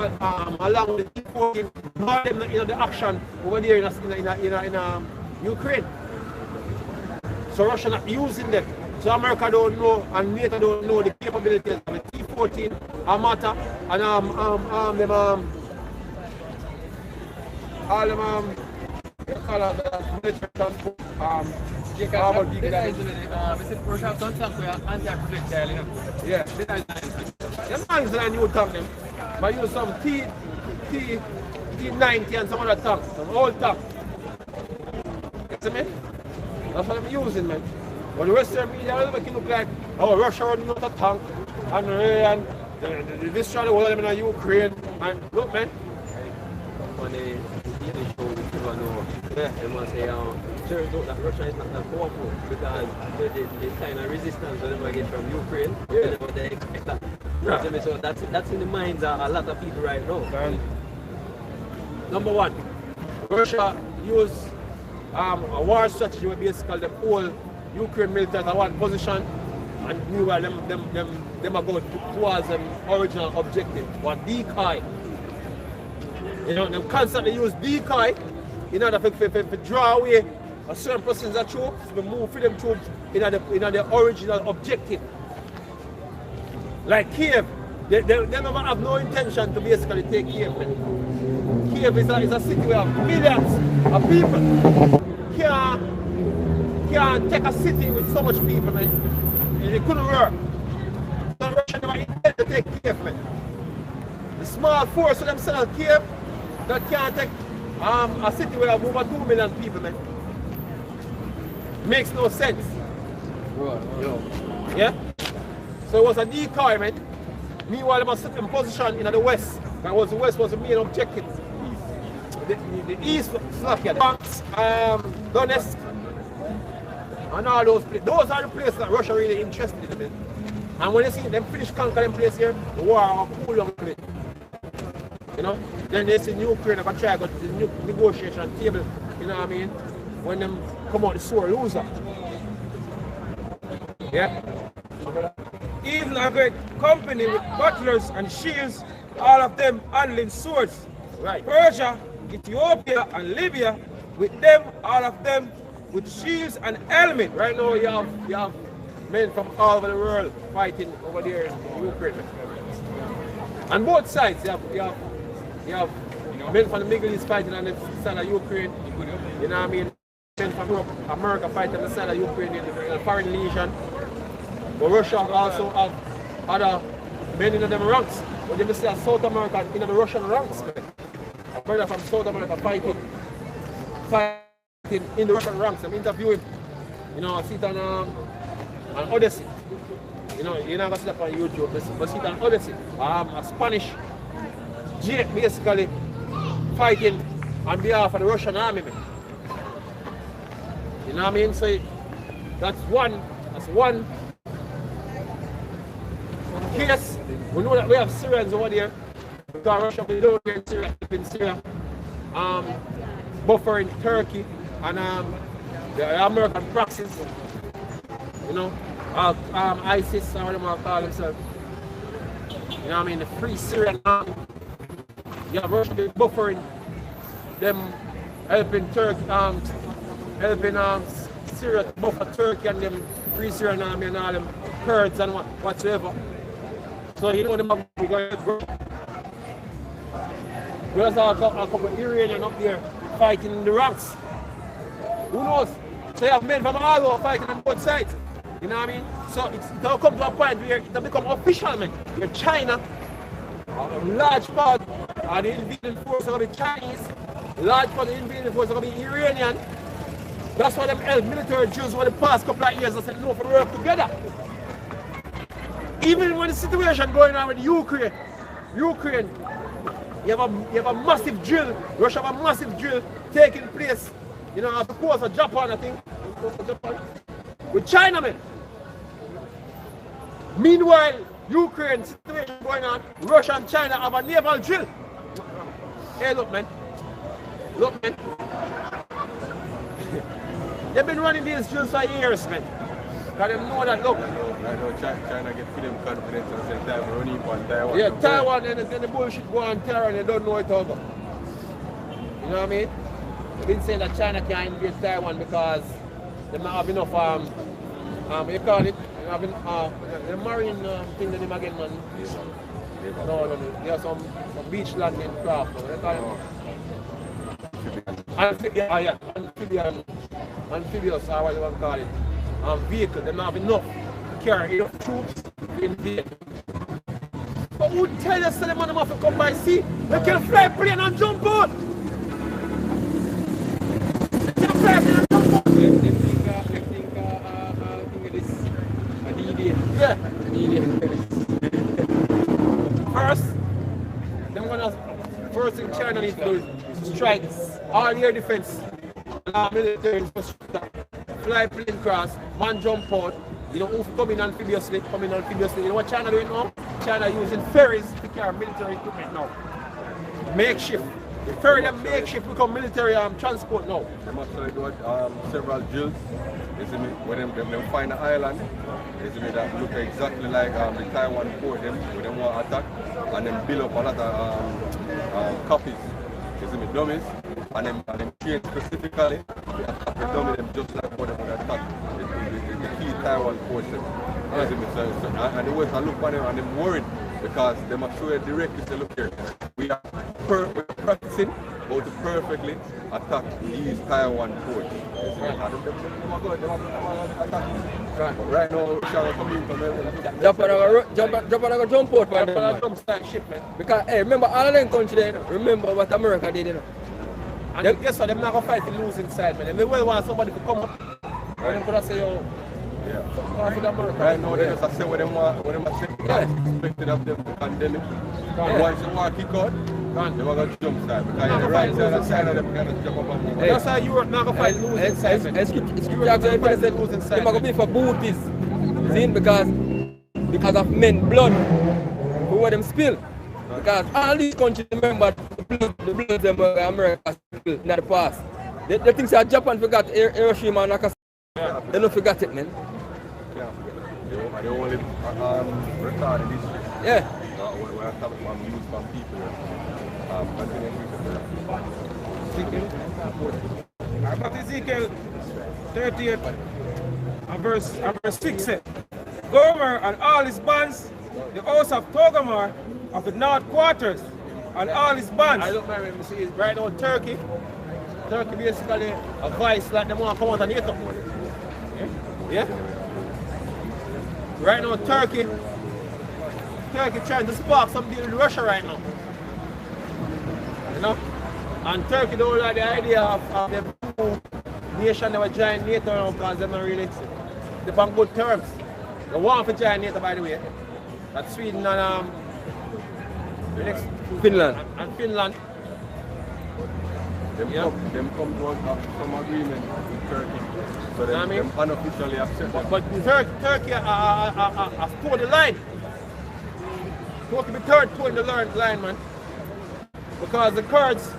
along with the T-14, more them in the action over there in Ukraine. So Russia not using them. So America don't know and NATO don't know the capabilities of the T-14, Armata, and all them military transport, armored vehicles. Yeah, them tanks are new tank them. But use some T90 and some other tanks, some old tanks. You see me? That's what I'm using, man. But the Western media will make it look like, oh, Russia running out of tank and they destroy the whole of them in Ukraine. And look, man. On the TV show, we never know. They must say, turns out that Russia is not that powerful because the kind of resistance that they get from Ukraine, they expect that. Yeah. So that's in the minds of a lot of people right now. Number one, Russia use a war strategy where basically the whole Ukraine military at one position and meanwhile them are going towards the original objective, one decoy. You know, they constantly use decoy in order to draw away a certain percentage of troops, to move for them troops in the original objective. Like Kiev, they never have no intention to basically take Kiev. Man. Kiev is a city where millions of people can't take a city with so much people, man. It couldn't work. So Russia never intended to take Kiev, man. The small force of themselves, Kiev, that can't take a city with over 2 million people, man. Makes no sense. Right. Yeah? So it was a decoy, man. Meanwhile, they must sit in position in the west. The west was the main objective. The east, Slovakia, Donetsk, and all those places. Those are the places that Russia really interested in, man. And when you see them finish conquering place here, the war will cool down a bit. You know? Then they see Ukraine, they can try to go to the negotiation table, you know what I mean? When them come out the sore loser. Yeah? Even a great company with butlers and shields all of them handling swords. Right. Persia, Ethiopia, and Libya, with them, all of them with shields and helmets. Right now you have men from all over the world fighting over there in Ukraine. On both sides, you have men from the Middle East fighting on the side of Ukraine. You know what I mean? Men from America fighting on the side of Ukraine in the foreign legion. But Russia also have other men in them ranks. But you see South America in the Russian ranks. A brother from South America fighting in the Russian ranks. I'm interviewing, you know, I see it on Odyssey. You know, you're not going to see that on YouTube, but see it on Odyssey. A Spanish jet basically fighting on behalf of the Russian army. You know what I mean? So that's one case. We know that we have Syrians over there because Russia will do in Syria, buffering Turkey and the American proxies. You know, ISIS or whatever they call themselves. You know what I mean? The Free Syrian Army. You have Russia buffering them, helping Turkey, helping Syria to buffer Turkey and them Free Syrian Army and all them Kurds and whatsoever. So you know them are going to grow. There's a couple of Iranians up there fighting in the ranks. Who knows? So you have men from all over fighting on both sides. You know what I mean? So it'll come to a point where it'll become official, man. Where China, a large part of the invading force are going to be Chinese, large part of the invading force are going to be Iranian. That's why them held military Jews for the past couple of years. I said no, for work together. Even when the situation going on with Ukraine, you have a massive drill. Russia have a massive drill taking place. You know, of course, Japan, I think, with China, man. Meanwhile, Ukraine situation going on. Russia and China have a naval drill. Hey, look, man. Look, man. They've been running these drills for years, man. Because they know that, look. Right now, China get feeling confidence at the same time running on Taiwan. Yeah, Taiwan and then the bullshit go on Taiwan and they don't know it over. You know what I mean? They've been saying that China can't invade Taiwan because they don't have enough, you call it, the marine thing that they again, man. No. They have some beach landing craft. They call it amphibious, or what you want to call it. Vehicle, they don't have enough to carry enough troops to invade. But who tell us that the man have to come by sea? They can fly plane and jump out! They can fly plane and jump out! They think this an idiot. Yeah. An idiot. First thing China needs to do is strike all air defense. Military infrastructure. Fly plane cross, man jump out, you know, who come in amphibiously. You know what China doing now? China using ferries to carry military equipment now. Makeshift. The ferry them makeshift become military transport now. They must do several drills. When them find an island, that look exactly like the Taiwan port when they want to attack, and then build up a lot of copies. Dummies, and them train specifically to attack the dummy them just like what they would attack the key Taiwan portion. And the West look at them and they're worried because they must show you directly, say, look here, we are practicing how to perfectly attack these Taiwan ports. Right now, Russia coming from Japan jump out by them. Jump start ship, man. Because, hey, remember all of them countries there, remember what America did, you know. And guess what, they're not going to fight the losing side, man. They will want somebody to come up. And then could say, yo, right now, they just say what they want, expected of them, the pandemic. Once the war kick out, they were going to jump side. Because the right side and side of them kind of jump up and move. That's how Europe not going to fight losing side, man. It's losing side. They're going to be for booties. See, because of men blood, who were them spill. Because all these countries remember the blood them America spilled in the past. They think that Japan forgot Hiroshima and Nagasaki. They don't forget it, man. I don't want to record this. Yeah. When I talk about news from people, But Ezekiel 38 and verse 6 said, Gomer and all his bands, the house of Togomar of the north quarters, and all his bands. I look at see right now Turkey. Turkey basically a vice like them want to come out of NATO. Yeah? Right now Turkey trying to spark some deal with Russia right now. You know? And Turkey don't like the idea of the two nation that were join NATO now because they're not really they're on good terms. They want to join NATO, by the way. That's Sweden and Finland. And Finland. Them come to some agreement with Turkey. So them unofficially accept them. But Turkey has towed the line. Turkey be third towing the line, man. Because the Kurds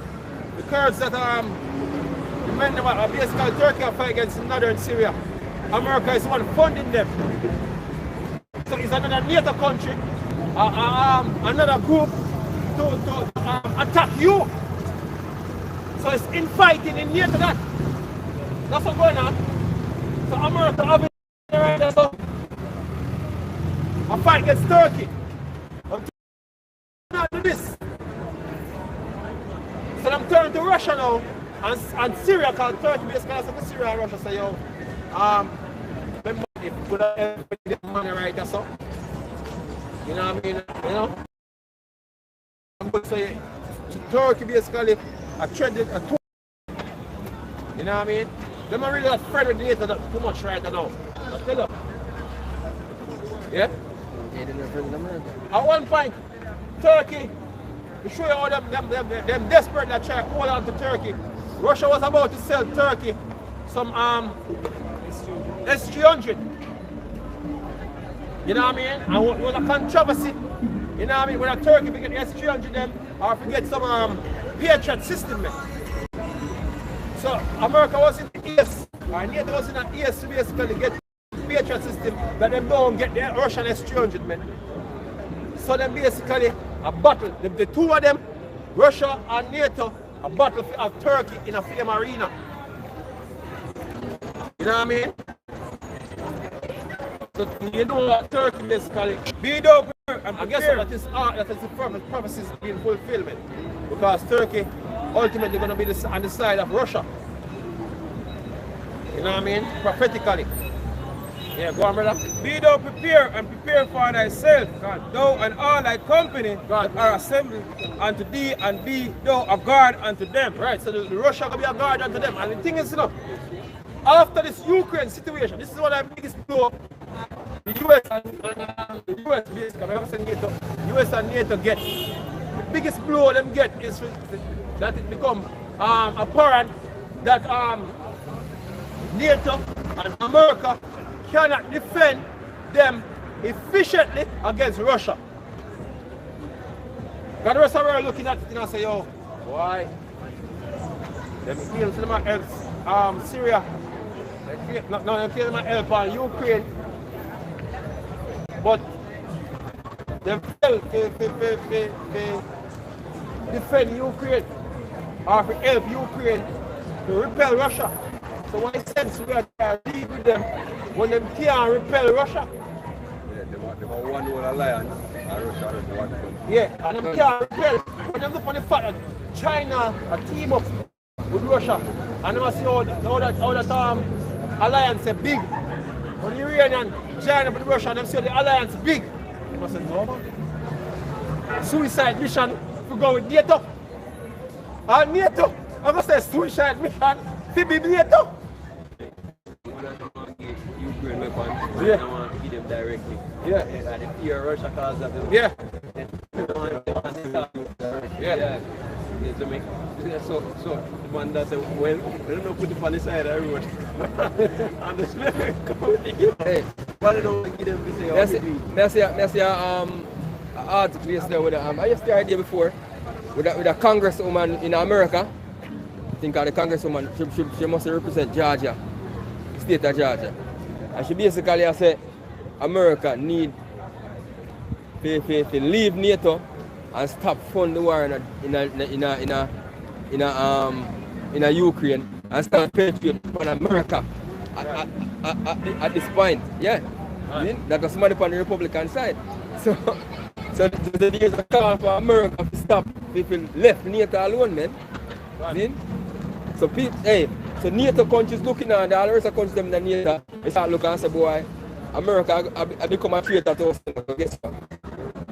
that the men that are basically Turkey are fighting against northern Syria. America is the one funding them. So it's another NATO country, another group to attack you. So it's infighting in NATO that. That's what's going on. So America obviously right there, so a fight against Turkey. Not do this. So I'm turning to Russia now and Syria, because Turkey basically said to Syria and Russia say, yo, remember if we put the money right there, so. You know what I mean? You know? I'm going to say Turkey basically a trended a tour. You know what I mean? They're not really afraid of the NATO too much right now. But tell them. Yeah? At one point, Turkey, to show you how them desperate that try to hold on to Turkey. Russia was about to sell Turkey some S-300. You know what I mean? And it was a controversy. You know what I mean? When a Turkey we get S-300 them, or if we get some Patriot system, man. So America was in the east, or NATO was in the east to basically get Patriot system, but them don't get the Russian S-300, man. So then basically a battle, the two of them, Russia and NATO, a battle of Turkey in a flame arena. You know what I mean? So you know what Turkey basically Be dope and I guess that is the prophecy is being fulfilled, because Turkey ultimately going to be on the side of Russia. You know what I mean? Prophetically. Yeah, go on, brother. Be thou prepare and prepare for thyself, God. Thou and all thy company God are assembled unto thee, and be thou a guard unto them. Right, so the Russia going to be a guard unto them. And the thing is, you know, after this Ukraine situation, this is what I biggest blow the US and the US basically, US and NATO get. The biggest blow them get is that it become apparent that NATO and America cannot defend them efficiently against Russia. Because the rest of the world looking at it and say, yo, why? Them feel to them help Syria. No, they feel them help on Ukraine. But they fail to defend Ukraine or to help Ukraine to repel Russia. So what sense we are to lead with them when they can't repel Russia? Yeah, they want one whole alliance and Russia doesn't want them. Yeah, and they can't repel. When they look on the fact that China team up with Russia, and they must see how that alliance is big. When the Iranian China with Russia, and they see the alliance big. They must say, no man. Suicide mission to go with NATO. And NATO, I must say suicide mission to be NATO. Ukraine weapons, Yeah. they want to give them directly. Yeah. And they fear Russia because of them. Yeah. They want to tell you directly. Yeah. Yeah, so the man that said, well, they don't put it on the side of the road. And the smell Hey, but they don't give them to say, that's an article yesterday with I yesterday idea before with a congresswoman in America. I think the congresswoman she must represent Georgia, state of Georgia. And she basically said America need to leave NATO and stop funding the war in Ukraine and start patrioting on America at this point. Yeah. That was somebody on the Republican side. So the days are call for America to stop people left NATO alone, man. So so NATO countries looking at all the rest of countries them in NATO, they start looking and say, boy, America I become a traitor to us. Guess what?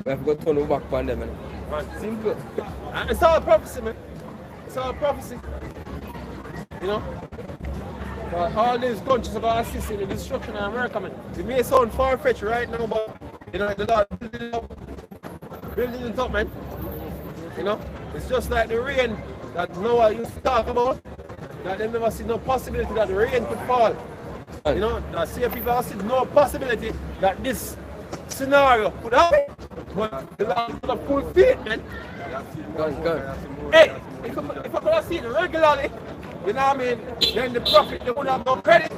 We have got to turn back on them, man. Simple. And it's all prophecy, man. It's all prophecy. You know? But all these countries are going to assist in the destruction of America, man. It may sound far-fetched right now, but you know, the Lord building it up, man. You know? It's just like the rain that Noah used to talk about, that they never see no possibility that the rain could fall. You know, that see people have seen no possibility that this scenario could happen. But the Lord is going to full faith, man. Hey, if I could have seen it regularly, you know what I mean, then the prophet, they would have no credit.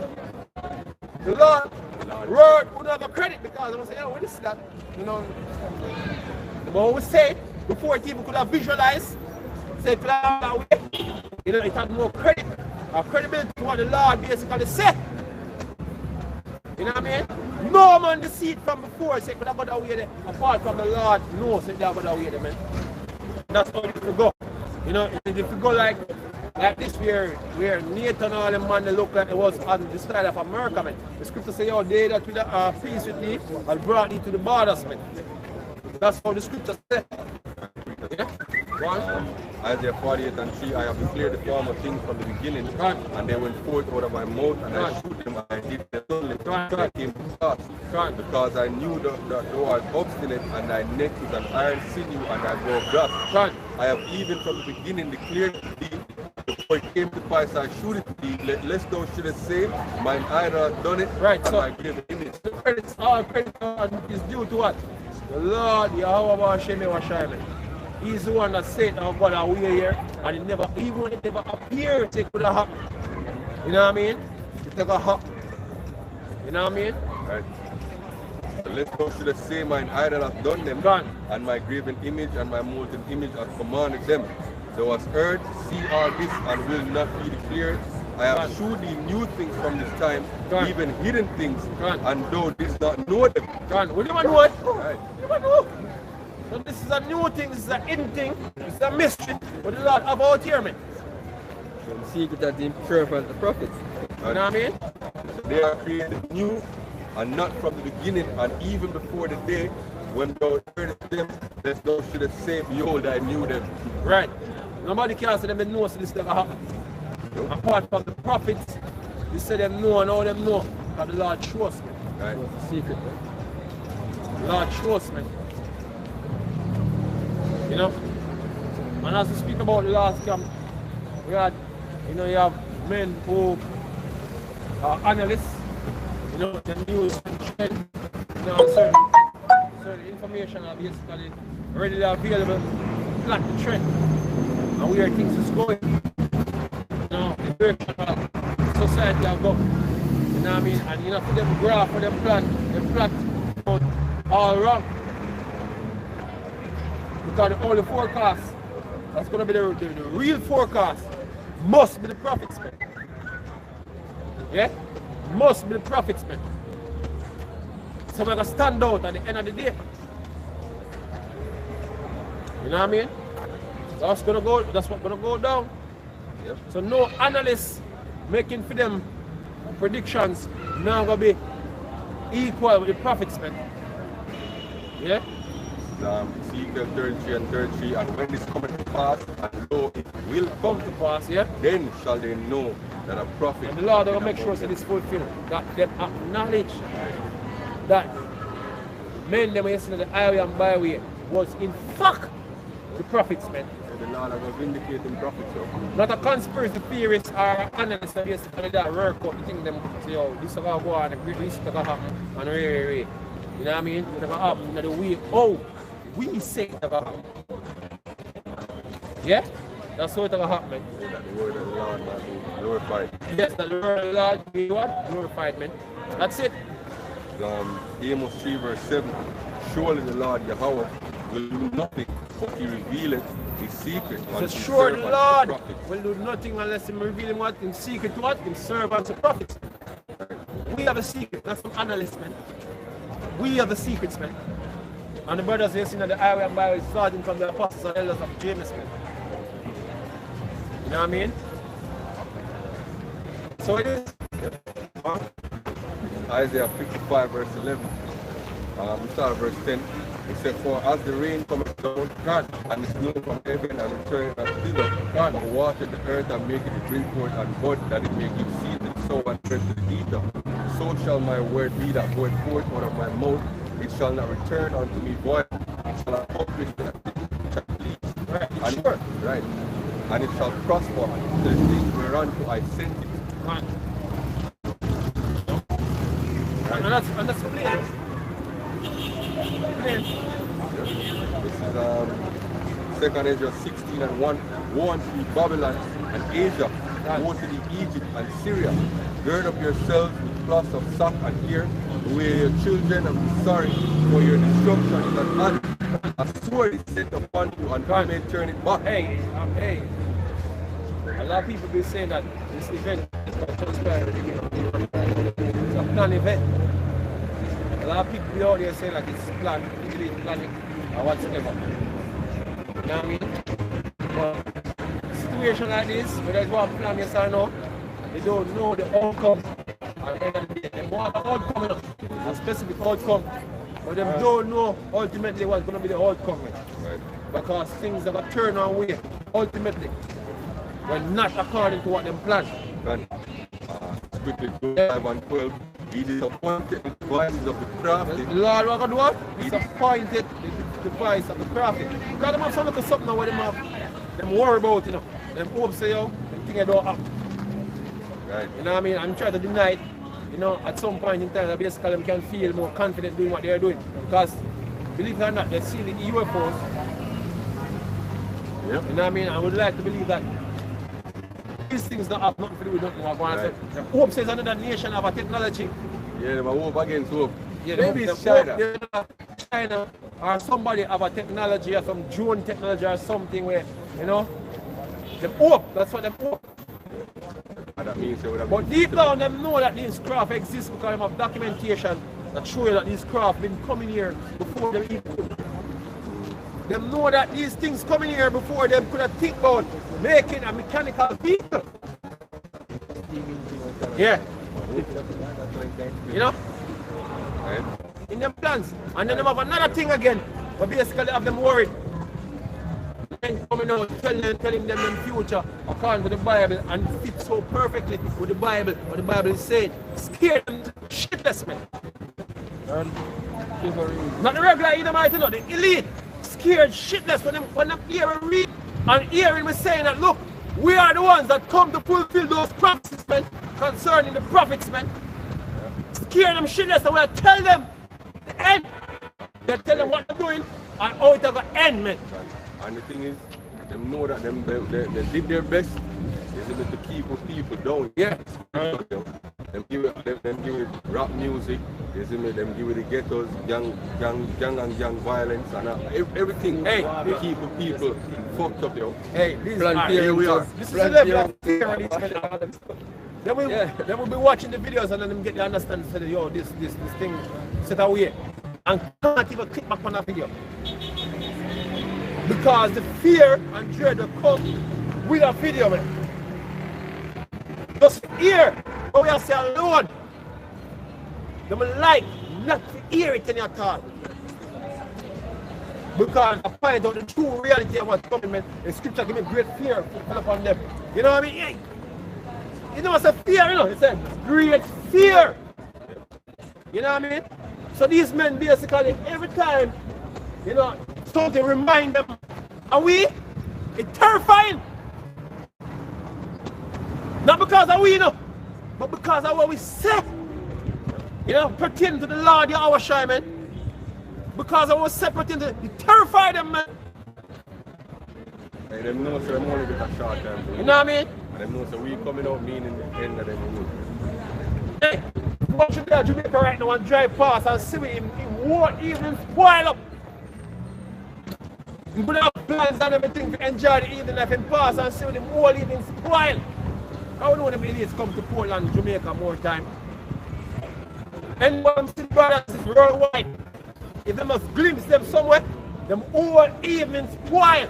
The Lord word would have no credit because I was saying, oh, what is that? You know, but what we say, before it even could have visualized, say, you know, it had more credit, or credibility to what the Lord basically said. You know what I mean? No man deceived from before, say, could have got away there, apart from the Lord knows that they have got away there, man. That's how it could go. You know, if you go like this, where Nathan and all them man, they look like it was on the side of America, man. The scripture say, oh, they that with peace with thee and brought thee to the borders, man. That's how the scripture says. Yeah? Isaiah 48:3, I have declared the former things from the beginning, and they went forth out of my mouth, and I shoot them, and I hid them suddenly, they came to pass. Because I knew that thou art obstinate, and thy neck is an iron sinew, and thy bow brass. I have even from the beginning declared to thee, before it came to pass, I shoot it to thee, lest thou shouldest say, mine idol hath done it, and my graven image. The credit is due to what? The Lord, Yahweh Hashem Shaiman. He's the one that said, oh God, are we here? And it never, even when it never appeared, it could have happened. You know what I mean? It never happened. You know what I mean? Right. So let's go to the same, mine idol hath done them, and my graven image and my molten image hath commanded them. Thou hast heard, see all this, and will not be declared. I have shewed thee new things from this time, even hidden things, and thou didst not know them. We never know it. Right. We never know. So this is a new thing, this is a hidden thing, this is a mystery. What the Lord have out here, man? So the secret that the servant the prophets. You know what I mean? So they are created new and not from the beginning, and even before the day when thou heardest them, lest thou shouldest say, behold, I knew them. Right. Nobody can say them they know so this never happen. Apart from the prophets, they say them know and all them know. Because the Lord shows me. Right. It's the secret, man. The Lord shows me. You know? And as we speak about the last camp, we had, you know, you have men who are analysts, you know, the news and trend, you know, certain information are basically readily available, plot the trend, and where things is going, you know, the direction of society will go, you know what I mean? And you know, for them graph, for them plan, they plot out all wrong. Because all the forecast, that's going to be the real forecast, must be the prophets, man. Yeah? Must be the prophets, man. So we're going to stand out at the end of the day. You know what I mean? That's going to go, that's what's going to go down. Yep. So no analysts making for them predictions now going to be equal with the prophets, man. Yeah? Ezekiel 33 and 33, and when this cometh to pass, and lo, it will come to pass, yeah, then shall they know that a prophet. And the Lord will make sure that it's fulfilled, that they acknowledge that men them yesterday the highway and byway was in fact the prophets, man. The Lord will vindicate the prophets. Not a conspiracy theorist or analyst that basically that work out the thing them say, oh, this is going to go on, this is going to happen, and You know what I mean? It's going to happen in the way, oh, we say it never happen. Yeah? That's how it's going to happen, man. That the word of the Lord will be glorified. Yes, that the word of the Lord be what? Glorified, man. That's it. Amos 3 verse 7. Surely the Lord Yahweh will do nothing, but he revealeth his secret. So sure the Lord will do nothing unless he reveal what in secret to what? In servants and prophets. We have a secret, not some analysts, man. We have the secrets, man. And the brothers here seen that the highway and byway starting from the apostles and elders of James, man. You know what I mean? So it is. Huh? Isaiah 55 verse 11. We start verse 10. It said, for as the rain cometh down, God, and the snow from heaven, and returneth not thither, God, and water the earth, and make it bring forth and bud, that it may give seed to the sower and bread to the eater. So shall my word be that goeth forth out of my mouth. It shall not return unto me void. It shall accomplish that which I please. Right. And, sure. Right. And it shall prosper to the things whereunto I sent it. Right. And that's plain. This is 2nd Ezra 16 and 1. Woe unto you, Babylon and Asia. Woe to the Egypt and Syria. Gird up yourselves with cloths of sack and ear. Wear your children and be sorry, for your destruction is at hand. A sword is set upon you, and God may turn it back. Hey. A lot of people be saying that this event is not transparent. It's a planned event. A lot of people be out there saying like it's planned, planning, or whatsoever. You know what I mean? But situation like this, whether it's one plan yes or no, they don't know the outcome. At the end of the day, they want the outcome, a specific outcome, but they don't know ultimately what's going to be the outcome. Right. Because things have a turn on way, ultimately, when not according to what they planned. And quickly go 5 and 12. He disappointed the devices of the crafty. The Lord what God do what? He disappointed the device of the crafty. Because them have some little something where them worry about, you know. Them hope say, yo, them thing don't happen. Right. You know what I mean? I'm trying to deny it. You know, at some point in time, basically them can feel more confident doing what they're doing. Because, believe it or not, they see the UFOs. Yep. You know what I mean? I would like to believe that these things don't have nothing to do with nothing. Right. Hope says another nation have a technology. Yeah, they hope against hope. Yeah, maybe it's China. China or somebody have a technology or some drone technology or something where, you know, they hope. That's what they hope. And that means but deep down, them know that these craft exist because they have documentation that show you that these craft been coming here before them even. Them know that these things coming here before them could have think about making a mechanical vehicle. Yeah. You know? Right. In them plans. And then they have another thing again, but basically have them worried. And coming out telling them in future according to the Bible and fit so perfectly with the Bible, what the Bible is saying. Scared them shitless, man. Not the regular Edomite, you know, the elite. Scared shitless when them hear and read and hearing me saying that, look, we are the ones that come to fulfill those prophecies, man, concerning the prophets, man. Scare them shitless and we'll tell them the end. They'll tell them what they're doing and how it's going to end, man. And the thing is, they know that they did their best. They did to keep people down. Yeah. Them give it rap music. They see me, them give it the ghettos, gang violence and everything. Hey, they keep people fucked up, yo. Hey, here we are. This is the level of They will be watching the videos and then them get the understanding say, yo, this thing set away. And can't even click back on that video. Because the fear and dread will come with a video, man. Just hear what we are saying alone. They will like not to hear it in at all. Because I find out the true reality of what's coming, man. The scripture give me great fear upon them. You know what I mean? Yeah. You know what's a fear, you know? It's a great fear. You know what I mean? So these men basically every time, you know, something remind them, are we? It's terrifying. Not because of we, you know, but because of what we say. You know, pertaining to the Lord, our shy, man. Because of what separate to you terrify them, man. Hey, them know so them only get a short time. You know what I mean? And them know so we coming out meaning the end of them. Hey, go to Jamaica right now and drive past and see him won't even spoil up. You put up plans and everything to enjoy the evening life and pass and see him whole evening spoil. I don't know them idiots come to Portland, Jamaica more time. And when I'm still brothers is worldwide. If they must glimpse them somewhere, them whole evening spoil.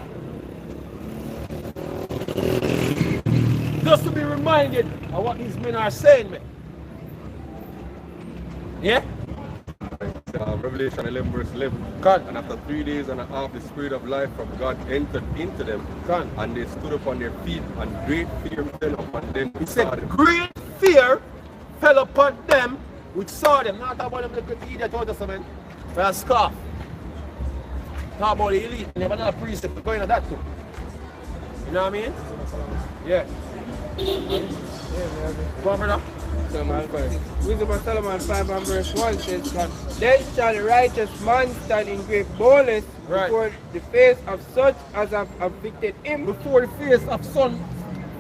Just to be reminded of what these men are saying, man. Yeah? Revelation 11 verse 11. God. And after 3 days and a half, the Spirit of life from God entered into them. God. And they stood up on their feet, and great fear fell upon them. He said, great fear fell upon them which saw them. Not about them little idiot out of something. With a scarf. Talk about the elite. Never know a precept going on that too. You know what I mean? Yeah. Go on, brother. Wisdom of Solomon 5 and verse 1 says, then shall the righteous man stand in great boldness before the face of such as have afflicted him. Before the face of son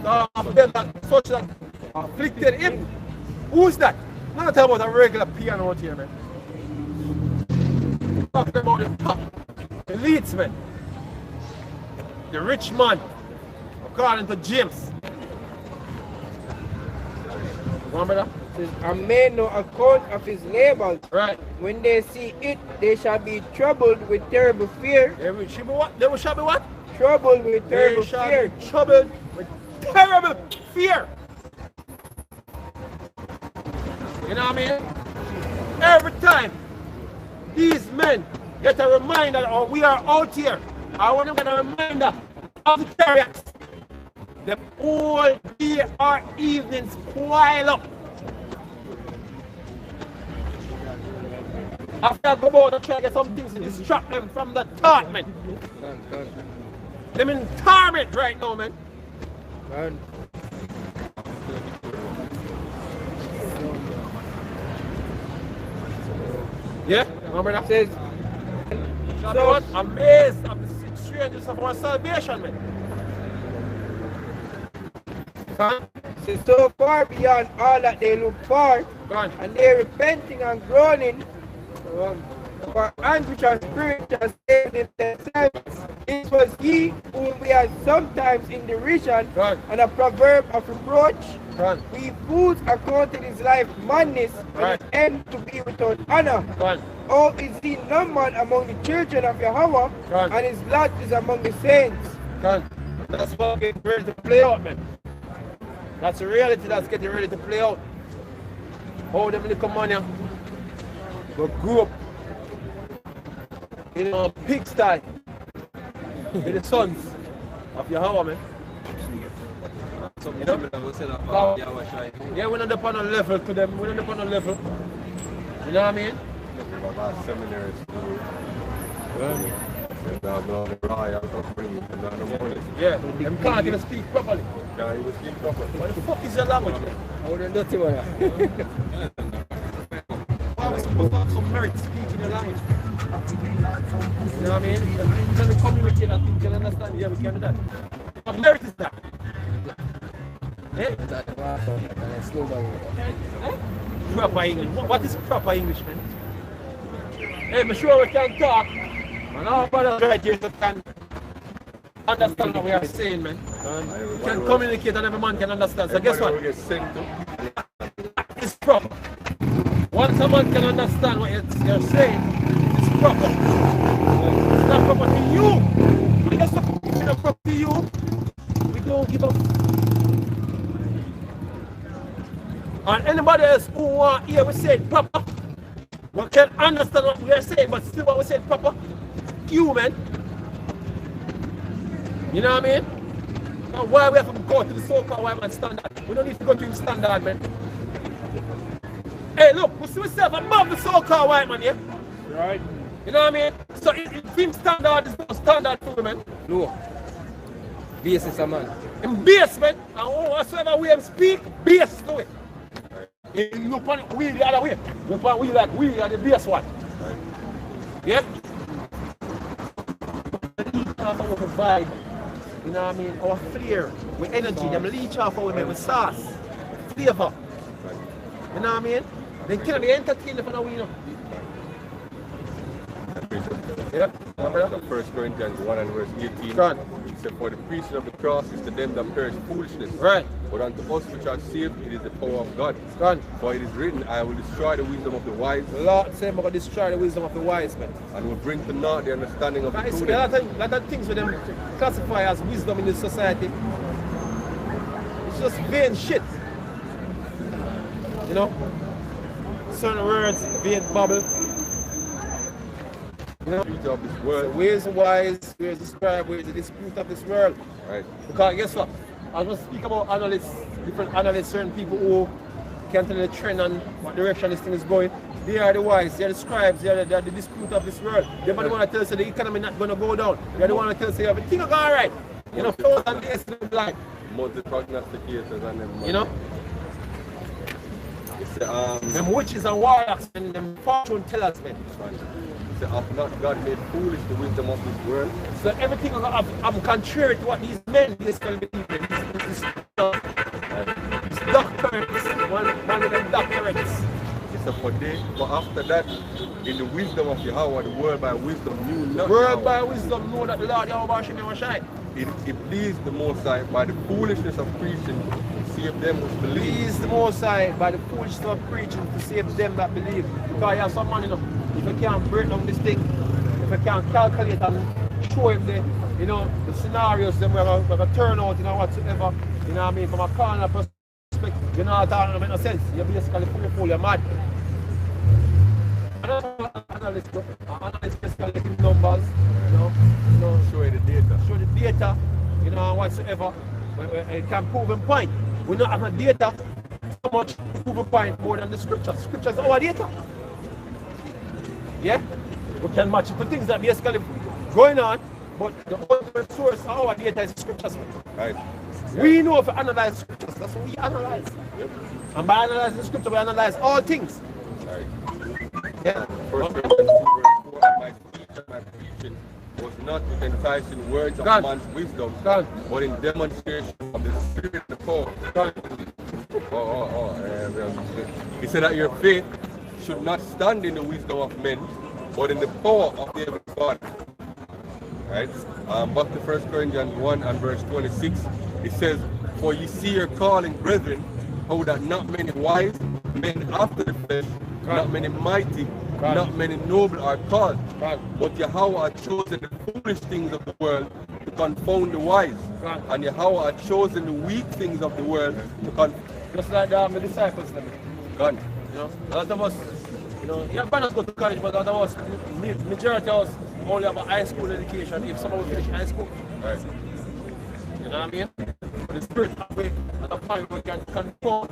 of them that such that afflicted him. Who's that? I'm not talking about a regular piano out here, man. I'm talking about the top elites, man. The rich man, according to James. Go on, brother. And made no account of his labors. Right. When they see it, they shall be troubled with terrible fear. They shall be what? They shall be what? Troubled with terrible fear. Be troubled with terrible fear. You know what I mean? Every time these men get a reminder, or we are out here, I want to get a reminder of the chariots. The all day or evenings pile up. After I go out and try to get some things to distract them from the thought, man. Them in torment right now, man. Yeah, remember that? Says, so amazed of the strangeness of our salvation, man. So far beyond all that they look for, and they repenting and groaning for anguish and spirit has saved in themselves. It was he whom we had sometimes in derision and a proverb of reproach. We fools accounted his life madness and his end to be without honor. Oh, is he numbered among the children of Yahweh, and his lot is among the saints. That's what getting ready to play out, man. That's the reality that's getting ready to play out. How them little money but grew up in a pigsty with the sons of Yahweh, man. You know? Yeah, we're not up on a level to them. We're not up on a level. You know what I mean? Seminary school. Yeah, them can't even speak properly. Can't even speak properly. What the fuck is your language, man? I wouldn't do it. Why are we supposed to have some merit speaking your language? You know what I mean? You can communicate and think you can understand. Yeah, we can do that. What merit is that? Eh? Proper English. What is proper English, man? Hey, I'm sure we can talk. And all brothers right here can understand what we are saying, man. We can communicate and every man can understand. So guess what? It's proper. Once a man can understand what you're saying, it's proper. It's not proper to you. And guess what? It's not proper to you. We don't give up. And anybody else who want to hear we say it proper, we can understand what we are saying, but still what we say it proper. You, man. You know what I mean? Now why we have to go to the so-called white man standard? We don't need to go to his standard, man. Hey, look, we see ourselves above the so-called white man, yeah? Right. You know what I mean? So if him standard is no standard for man. No. Base is a man. In base, man. And whatsoever we him speak, base to it. You look on it, we the other way. Look on we like we are the base one. Yeah? Off our vibe, you know what I mean? Our flair, with energy, them leech off our with sauce, flavor. You know what I mean? They can't be entertained for no we know. Yeah. The 1 Corinthians 1 and verse 18. Go on. It said, for the preaching of the cross is to them that perish foolishness. Right. But unto us which are saved, it is the power of God. Go on. For it is written, I will destroy the wisdom of the wise. The Lord said, I'm going to destroy the wisdom of the wise men. And will bring to naught the understanding of the It's a prudent. lot of things for them classify as wisdom in this society. It's just vain shit. You know? Certain words, vain bubble. You know? Beauty of this world. Ways are wise, ways are scribe, ways are dispute of this world. Right. Because guess what? I was going to speak about analysts, different analysts, certain people who can tell the trend and what direction this thing is going. They are the wise, they are the scribes, they are the dispute of this world. They are the one that tells you the economy not going to go down. They are the one that tells you everything will go alright. You know, flows and days to life. Multi-prognosticators and them. You know? It's them witches and warlocks and them fortune tellers, man. It's have not God made foolish the wisdom of this world. So everything I'm contrary to what these men still believe in. These doctorates, one of them doctorates. So but after that, in the wisdom of Yahweh, the world by wisdom knew not. The world by wisdom know that the Lord Yahweh should never shine. It pleased the Most High by the foolishness of preaching to save them which believe. Please the Most High by the foolishness of preaching to save them that believe. Because you have some man, you know, if you can't break down this thing, if you can't calculate and show him the, you know, the scenarios, then we're going to turn out, you know, whatsoever, you know what I mean, from a corner perspective, you know, it don't make no sense. You're basically fool, you're mad. Analysts basically give numbers, you know, Show you the data, you know, whatsoever. It can prove a point. We don't have a data so much to prove a point more than the scriptures. Scriptures are our data. Yeah? We can match it to things that basically going on, but the ultimate source of our data is scriptures. right? We know if we analyze scriptures, that's what we analyze. Yep. And by analyzing scripture, we analyze all things. Right. Yeah. First Corinthians 2 verse 4, my speech and my preaching was not with enticing words of God. man's wisdom, God. but in demonstration of the Spirit and the power. God. He said that your faith should not stand in the wisdom of men, but in the power of the heavenly God. Right? Back to 1 Corinthians 1 and verse 26, it says, for ye see your calling, brethren, how that not many wise men after the flesh, not many mighty, not many noble are called, but Yahweh hath chosen the foolish things of the world to confound the wise, and Yahweh hath chosen the weak things of the world to confound. Just like the disciples, them. God. You know, a lot of us, you know, your parents go to college, but a lot of us, majority of us only have a high school education if someone will finish high school. Right. You know what I mean? But the spirit of way at a point we can conform.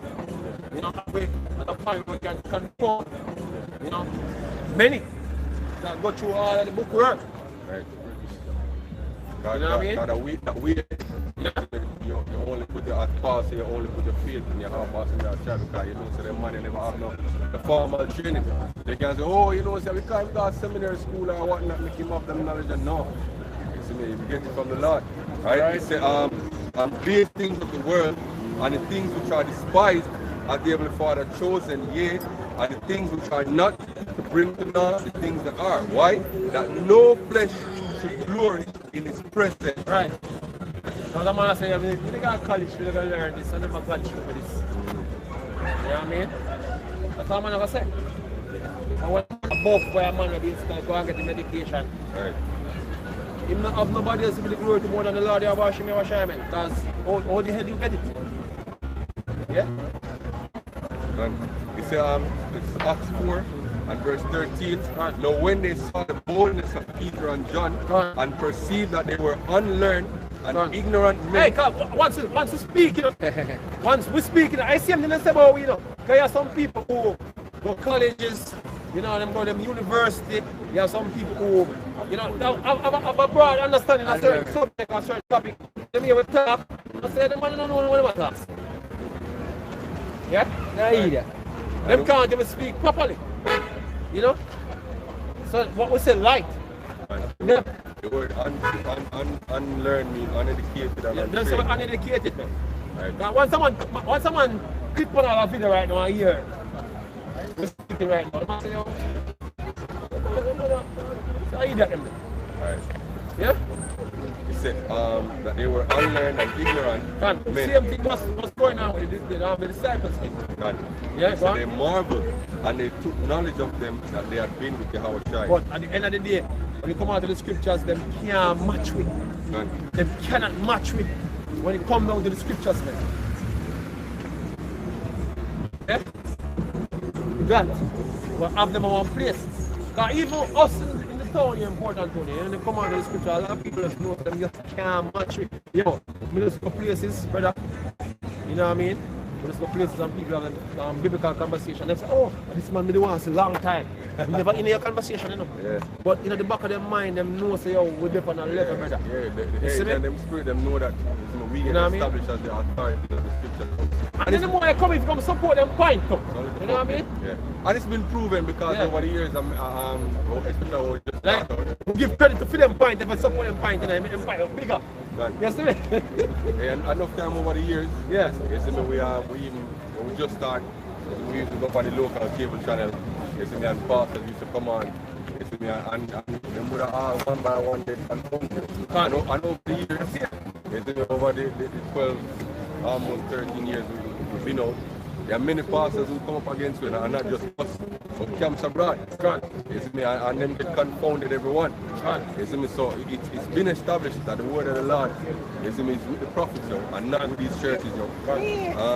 You know, way at a point we can conform. You know, many that go through all of the book work. Right. You know what I mean? That we you only put your at pass, you only put your faith in your heart pass in your child because you know so the money never have no the formal training. They can say, oh, you know, so we can't go to seminary school or whatnot, make him have them knowledge and no. You get it from the Lord. Right? He said, these things of the world and the things which are despised are the Heavenly Father chosen, yea, and the things which are not to bring to naught the things that are. Why? That no flesh should glory in his presence. Right. Now the man say, we didn't go to college, we didn't go learn this, I never got through with this. You know what I mean? That's what I'm going to say. I want above where a man will be go and get the medication. Right. Him not have nobody else to be the glory to more than the Lord Yahweh Shemi Washaman. Because how the hell do you get it? Yeah? He said, it's Acts 4 and verse 13. Now when they saw the boldness of Peter and John and perceived that they were unlearned and ignorant men. Hey, come, once we speak, you know, once we speak, you know, I see them in say about, you know, because you have some people who go colleges, you know, them go to university. You have some people who, you know, have a broad understanding of certain subject or certain topic. Them here with talk, I say them man don't know what about talks. Yeah? Yeah. Them can't even speak properly. You know? So what we say light. Yeah. The word unlearned means uneducated and That's untrained. uneducated, man. Right. Now, once someone clip on our video right now, I hear We're speaking right now. I say, yo, how you get them? Alright. Yeah? He said that they were unlearned and ignorant. Can men. same thing what's going on with the disciples thing. Can. Yeah, so go they on. marveled and they took knowledge of them that they had been with Yahweh Shai. But at the end of the day, when you come out to the scriptures, them can't match with. Can. Them cannot match with when it comes down to the scriptures, man. Yeah? That. But have them in one place. Because even us in the town are important, Tony. And they come out to the scripture, a lot of people just know them just can't match with. Yo, we just go places, brother. You know what I mean? We just go places and people have biblical conversation. They say, oh, this man really wants a long time. You never in your conversation, you know. Yeah. But in the back of their mind, them know say, yo, we're up on a level, brother. Yeah, and them spirit, them know that we get established as the authority of the scripture. And then the more they come, if you come support them, point too. You know what I mean? Yeah. And it's been proven because over the years, especially when we just like, we give credit to them point, if I support them point, and I make them point bigger. Right. You see me? And enough time over the years, yes. You see me, we even, when we just start, we used to go on the local cable channel. You see me, and pastors used to come on. You see me, and them would have one by one, they confront you. And over the years, you see me, over the 12, almost 13 years we've been out, there are many pastors who come up against you, and not just us, but camps abroad. You see me, and them get confounded everyone. You see me, so it's been established that the word of the Lord, you see me, is with the prophets, yo, and not with these churches, yo.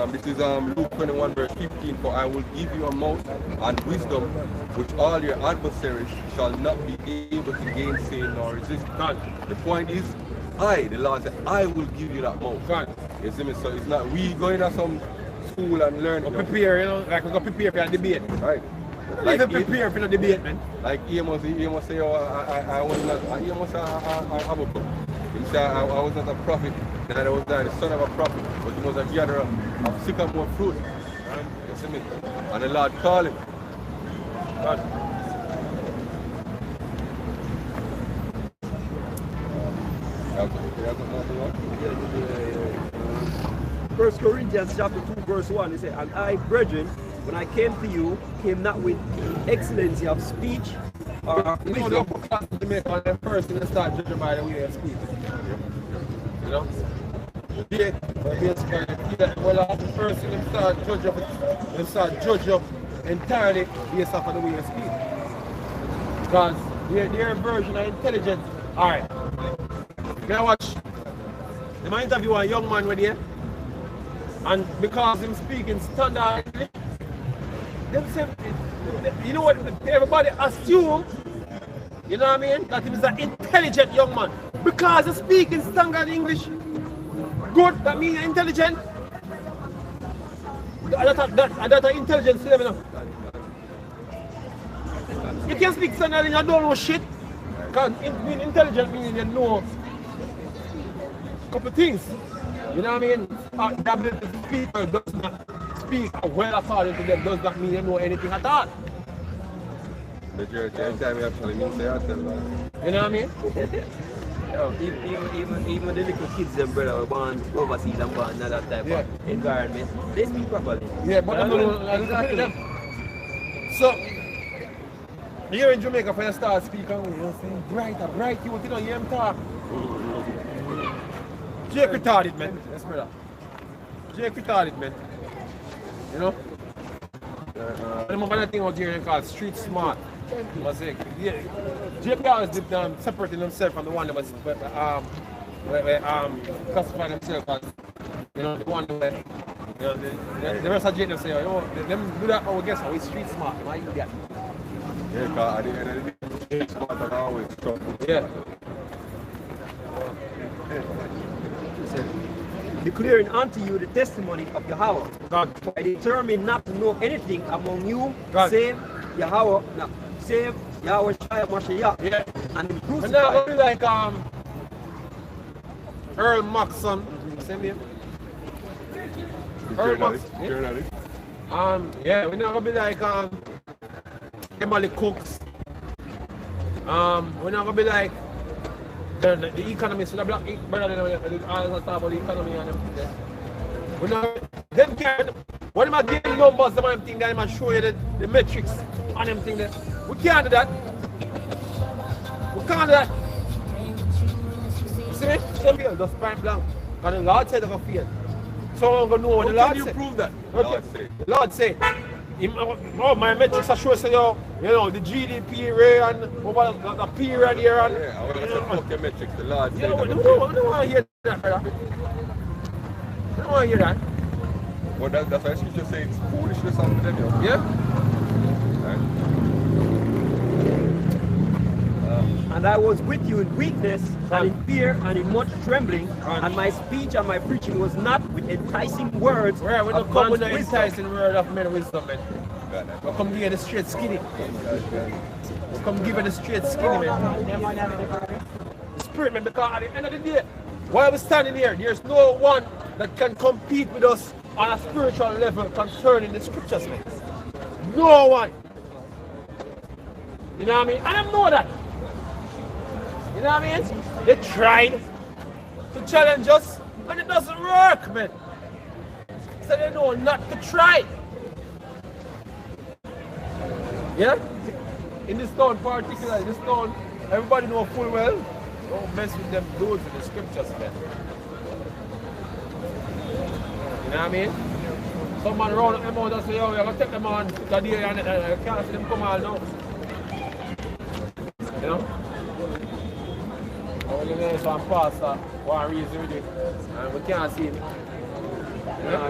This is Luke 21 verse 15, for I will give you a mouth and wisdom which all your adversaries shall not be able to gainsay nor resist. The point is, the Lord said, I will give you that mouth. You see me, so it's not we going to some school and learn. Or prepare, you know, like we're going to prepare for a debate. Right. Like prepare for the debate, man. Like he must say, oh, I was not, he must say, he said, I was not a prophet, and I was not the son of a prophet, but he was a gatherer of sycamore fruit. Right? You see me? And the Lord called him. God. 1 Corinthians chapter 2 verse 1, it says, and I, brethren, when I came to you, came not with excellency of speech or of You know, wisdom. the class to make on them first and start judging by the way they speak. You know? Well, the first thing they start judge up entirely based off of the way you speak. Because their version of intelligence. Alright. Now watch. They might interview a young man with you, and because him speaking standard English, them say, you know what, everybody assume, you know what I mean, that he is an intelligent young man. Because he's speaking standard English, good, that means intelligent. That's intelligence to them, you know. You can speak standard and you don't know shit. Because being intelligent means you know a couple things. You know what I mean? The ability to speak does not speak well according to them, does not mean you know anything at all. The church, every time you actually mean say I tell them. You know what I mean? Even the little kids and brother were born overseas and born in that type of environment, they speak properly. Yeah, but exactly. So here in Jamaica, when you start speaking, you say, bright youth, you know, you hear him talk. Jake retarded, man. Yes, brother. Jake retarded, man. You know? I remember that thing out here called street smart. I say, yeah, Jake always did separating himself from the one that was classifying himself as, you know, the one where, you know, the rest of Jake them say, you know, them do that, oh, guess how, he's street smart. Why you do that? Yeah, because at the end of the day, it's smart and always trouble. Yeah. Declaring unto you the testimony of Yahweh. God. For I determined not to know anything among you God. save Yahweh, save Yahweh Shai Mashiach. Yeah. And him And crucified. now be like Earl Maxson, same name. Earl Maxson. Journalist. Yeah, we're not gonna be like Emily Cooks. We're not gonna be like the economists, the black brother, all talk about the economy and them. We're not, them can't, When I give numbers, the man thing that I show you the metrics and them thing that we can't do that. We can't do that. You see me? Same here, just point blank. And the Lord said I'm gonna fail. So I'm gonna know what the Lord Can you said. prove that? Okay. The Lord said. Oh, my metrics are sure say you know the GDP rate and over the period here and yeah, I want to say fuck your metrics. The Lord said. I don't want to hear that. I don't want to hear that. Well, that's why scripture says it's foolishness unto them. You know? Yeah. Right. And I was with you in weakness and in fear and in much trembling, and my speech and my preaching was not with enticing words. Where we don't of come with man's the wisdom. enticing word of men wisdom, man. We come give you the straight skinny. We come give you the straight skinny, man. The spirit, man, because at the end of the day, while we're standing here, there's no one that can compete with us on a spiritual level concerning the scriptures, man. No one. You know what I mean? And I know that. You know what I mean? They tried to challenge us, but it doesn't work, man. So they know not to try. Yeah? In this town particularly, this town, everybody know full well. Don't mess with them dudes in the scriptures, man. You know what I mean? Someone round them out and say, yo, we're going to take them on today and I can't see them come all now. You know? I want to know some pastor one reason with it, and we can't see him. Yeah?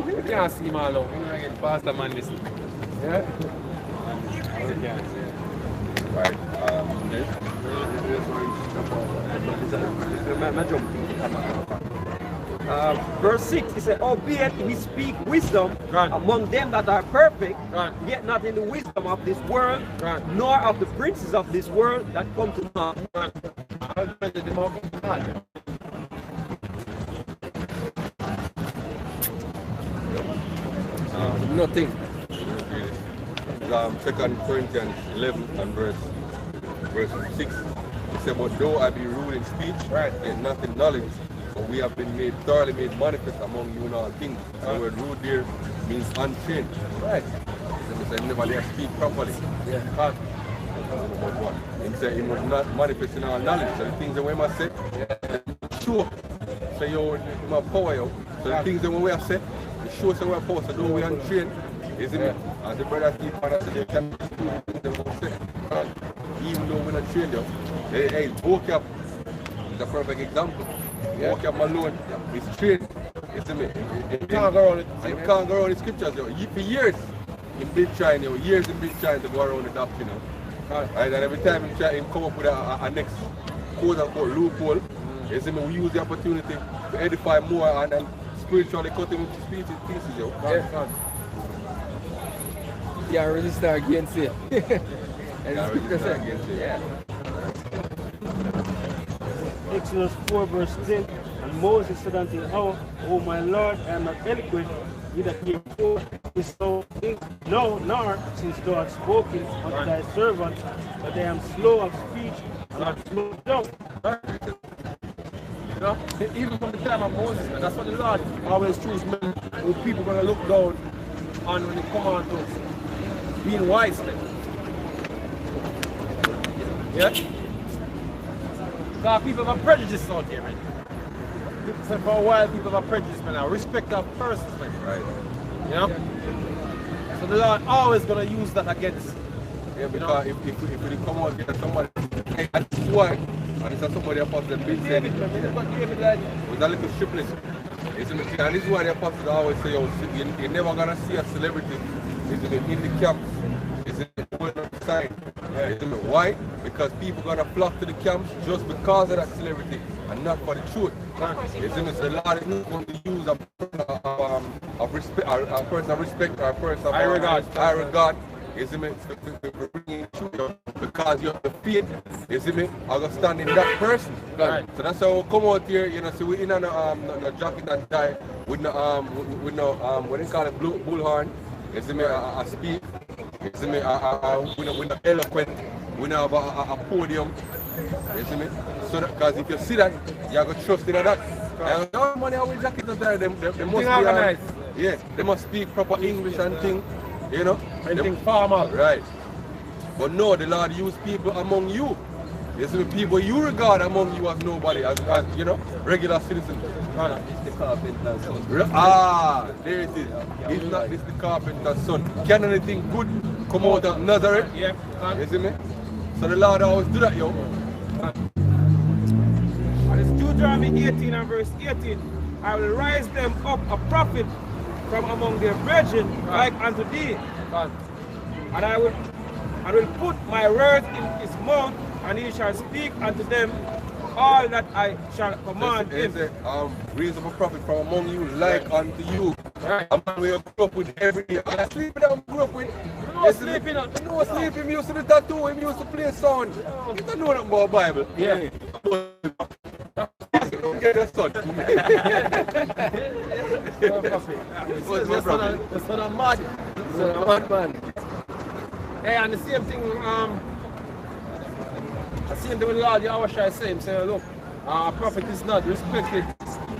We can't see him all now. We're going to get pastor man listen. Yeah? Right. Verse 6, he said, albeit we speak wisdom Right. among them that are perfect, Right. yet not in the wisdom of this world, Right. nor of the princes of this world that come to naught. Nothing. 2 Corinthians 11 and verse 6. He said, but though I be rude in speech, Right. yet not in knowledge, but we have been made thoroughly made manifest among you in all things. The word rude there means untrained. Right. He said, never dare speak properly. Yeah. He said, he must not manifest in all knowledge. So the things that we must say, sure. So you must power you. So the things that we have said, it shows that we are power. So though we untrained, isn't it? As the brother keep on saying, they can do things they won't say. Even though we're not trained, hey, vocab is a perfect example. Vocab alone is trained. Isn't it? You can't go around it. You can't go around the scriptures. For years, you've been trying, years you've been trying to go around the doctrine. And every time you try to come up with a next quote unquote loophole, isn't it? We use the opportunity to edify more and spiritually cut him into pieces. Yeah, resist against it. And the scripture said, yeah. Exodus 4 verse 10, and Moses said unto him, O my Lord, I am not eloquent, neither heretofore is so no, nor since thou hast spoken unto thy servant, that I am slow of speech and of slow of tongue. You know, even from the time of Moses, man, that's what the Lord always choose men who people gonna look down on when they come on to being wise, man. Yeah? Because people have prejudice out there, man. People say for a while people have prejudice, man. I respect our persons, man. Right. You know? So the Lord always gonna use that against. Yeah, because if we come out here, somebody, and this is why, and it's somebody apostle that been saying it, with a little stripling. And this is why the apostles always say, you're never gonna see a celebrity in the camps. Sign. Why? Because people gonna flock to the camps just because of that celebrity and not for the truth. The Lord is not going to use a respect, a person of respect, or a person of high regard. To bring in truth because you have the faith, I'm gonna stand in that person. Right. So that's how we come out here, so we're in a jacket and tie with no what they call it, bullhorn, a speak. We're not eloquent, we don't have a podium. So because if you see that, you're going to trust in that. And all money our jacket and tie, they must be organized. Yeah, they must speak proper English and thing, you know. Anything formal. Right. But no, the Lord used people among you. You see, the people you regard among you as nobody, as you know, regular citizens. It's the carpenter's son. There it is. He's not this the carpenter's son. Can anything good come out of Nazareth? Yeah. You see me? So the Lord always do that, yo. And it's Deuteronomy 18 and verse 18. I will rise them up a prophet from among their brethren like unto thee. And I will put my words in his mouth, and he shall speak unto them all that I shall command him. Raise up a prophet from among you like unto you. A man we grew up with every day. I sleep with him, grew up with. No sleeping. No sleeping. He used to do tattoo. He used to play sound. You don't know nothing about Bible. Yeah. Get the son. The son of mad. So, madman. Yeah, and the same thing, the same thing with the Lord Yahweh is saying, say, look, a prophet is not respected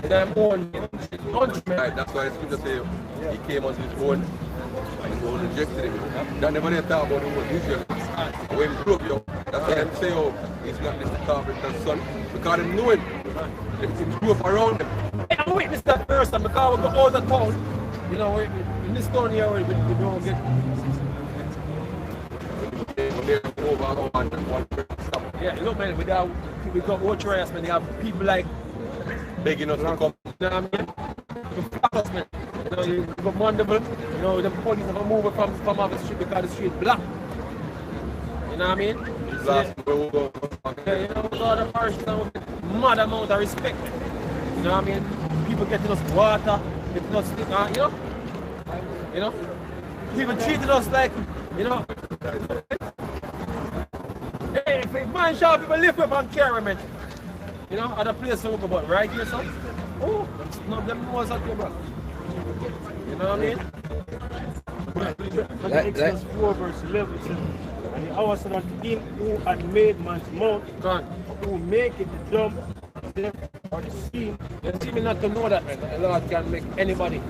in their own country. Right, that's why the scripture say he came unto his own, and his own rejected him. That never they talk about the whole Israel. When he grew up, yo, that's why they say, oh, he's not this carpenter's son, because they knew him. He grew up around him. I witnessed that person because we go out of town. You know, in this town here, we don't get. Yeah, look, man, we got watch man. They have people like begging us to come. You know what I mean? Man. You know, you go wonderful. You know, the police have moved from off the street because the street black. You know what I mean? Yeah, you know, all the parishes have mad amount of respect. You know what I mean? People getting us water, getting us, you know, people treating us like, you know. Hey, if man shop people live up and carry me. You know, other places we go, but right here, son. Oh, none of them knows that you, bro. You know what I mean? And Exodus 4 verse 11 says, and the hour said unto him who had made man's mouth, who make it the dumb, deaf, or the seam. You see me not to know that, man. The Lord can make anybody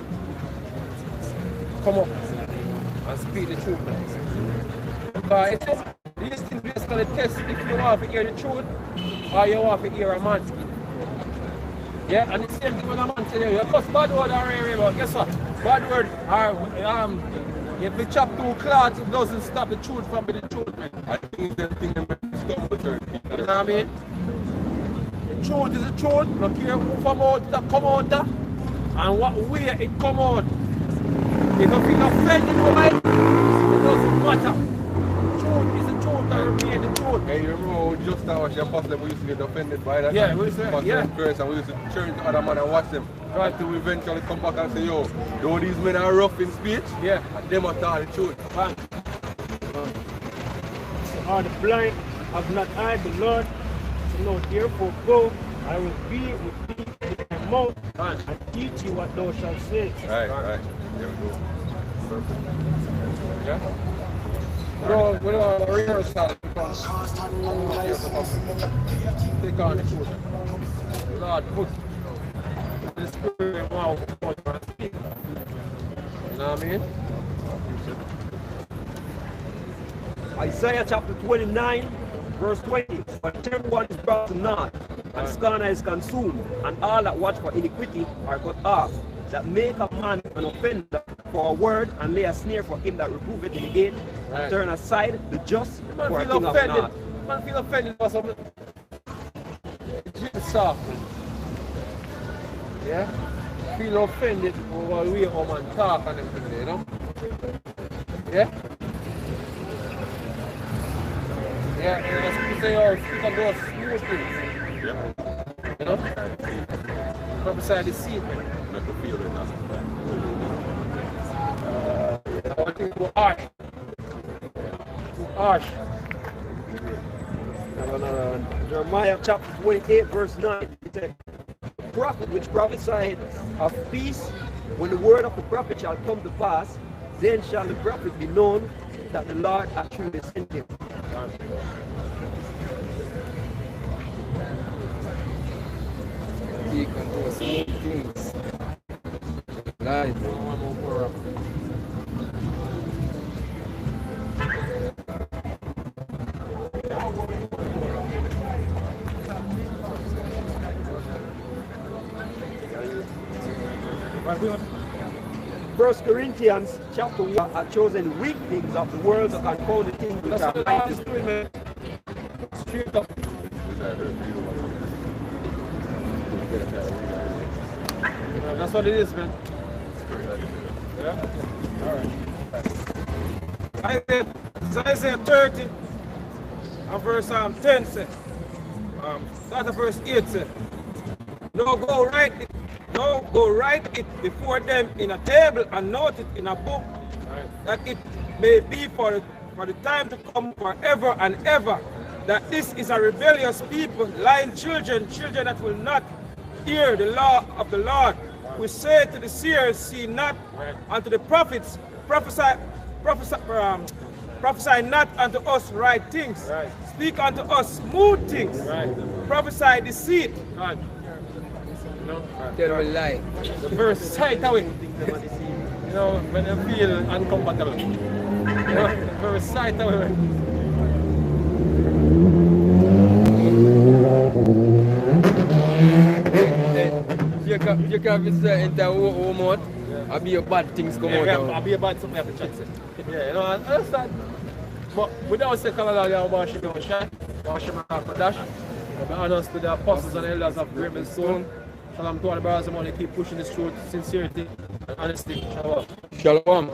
come up and speak the truth, man. Because it says, these things we're just going to test if you want to hear the truth or you want to hear a man speak. Yeah, and the same thing when a man says, you must bad word or area, but guess what? Bad word or if we chop two cloths, it doesn't stop the truth from being the truth, man. I think that thing that stumble church. You know what I mean? The truth is the truth, don't care who from out that come out there and what way it come out. If you feel offended by it, it doesn't matter. Truth is the truth and remain the truth. Hey, you remember just now as your pastor we used to get offended by that? Yeah, we used to, yeah. Curse, and we used to turn to other man and watch them. Right. Until we eventually come back and say, yo, though these men are rough in speech, yeah, and them are telling the truth. Are the blind have not eyed the Lord? So now therefore go, I will be with thee in thy mouth and teach you what thou shalt say. Right. There we go. Perfect. Yeah? We don't rehearsal. Take on the truth. Lord, put the spirit wow, speak. You know what I mean? Isaiah chapter 29, verse 20. But everyone is brought to naught, and scorner is consumed, and all that watch for iniquity are cut off. That make a man an offender for a word, and lay a snare for him that reproveth in the gate, and turn aside the just for a king of naught. Man feel offended for something. It's soft. Yeah? Feel offended over the way how man talk and everything, you know? Yeah? Yeah, and as people say, oh, speak of those smooth things. Yeah. You know? Prophesy the seed, man. Make you feel it now. I think too harsh. Too harsh. Jeremiah chapter 28, verse 9. It said, the prophet which prophesied of peace, when the word of the prophet shall come to pass, then shall the prophet be known that the Lord hath truly sent him. He can do small things. Life. First Corinthians chapter 1 are chosen weak things of the world to confound the things which are mighty. Straight up. That's what it is, man. Yeah? Alright. Isaiah 30 and verse 10 says, start at verse 8 says, No, go write it before them in a table and note it in a book, that it may be for the time to come forever and ever, that this is a rebellious people, lying children that will not hear the law of the Lord. We say to the seers, see not, and to the prophets, prophesy not unto us right things. Speak unto us smooth things. Prophesy deceit. Tell a lie. The verse sight away. You know, when you feel uncomfortable. You know, the verse sight away. You can enter home out, I'll be a bad things come out. I'll be a bad something I have to check. Yeah, you know, I understand. But without saying Canada, wash him out, wash him out for dash. I'll be honest to the apostles and elders of Great and Stone. Shalom to all the brothers and money, keep pushing this truth, sincerity and honesty. Shalom. Shalom.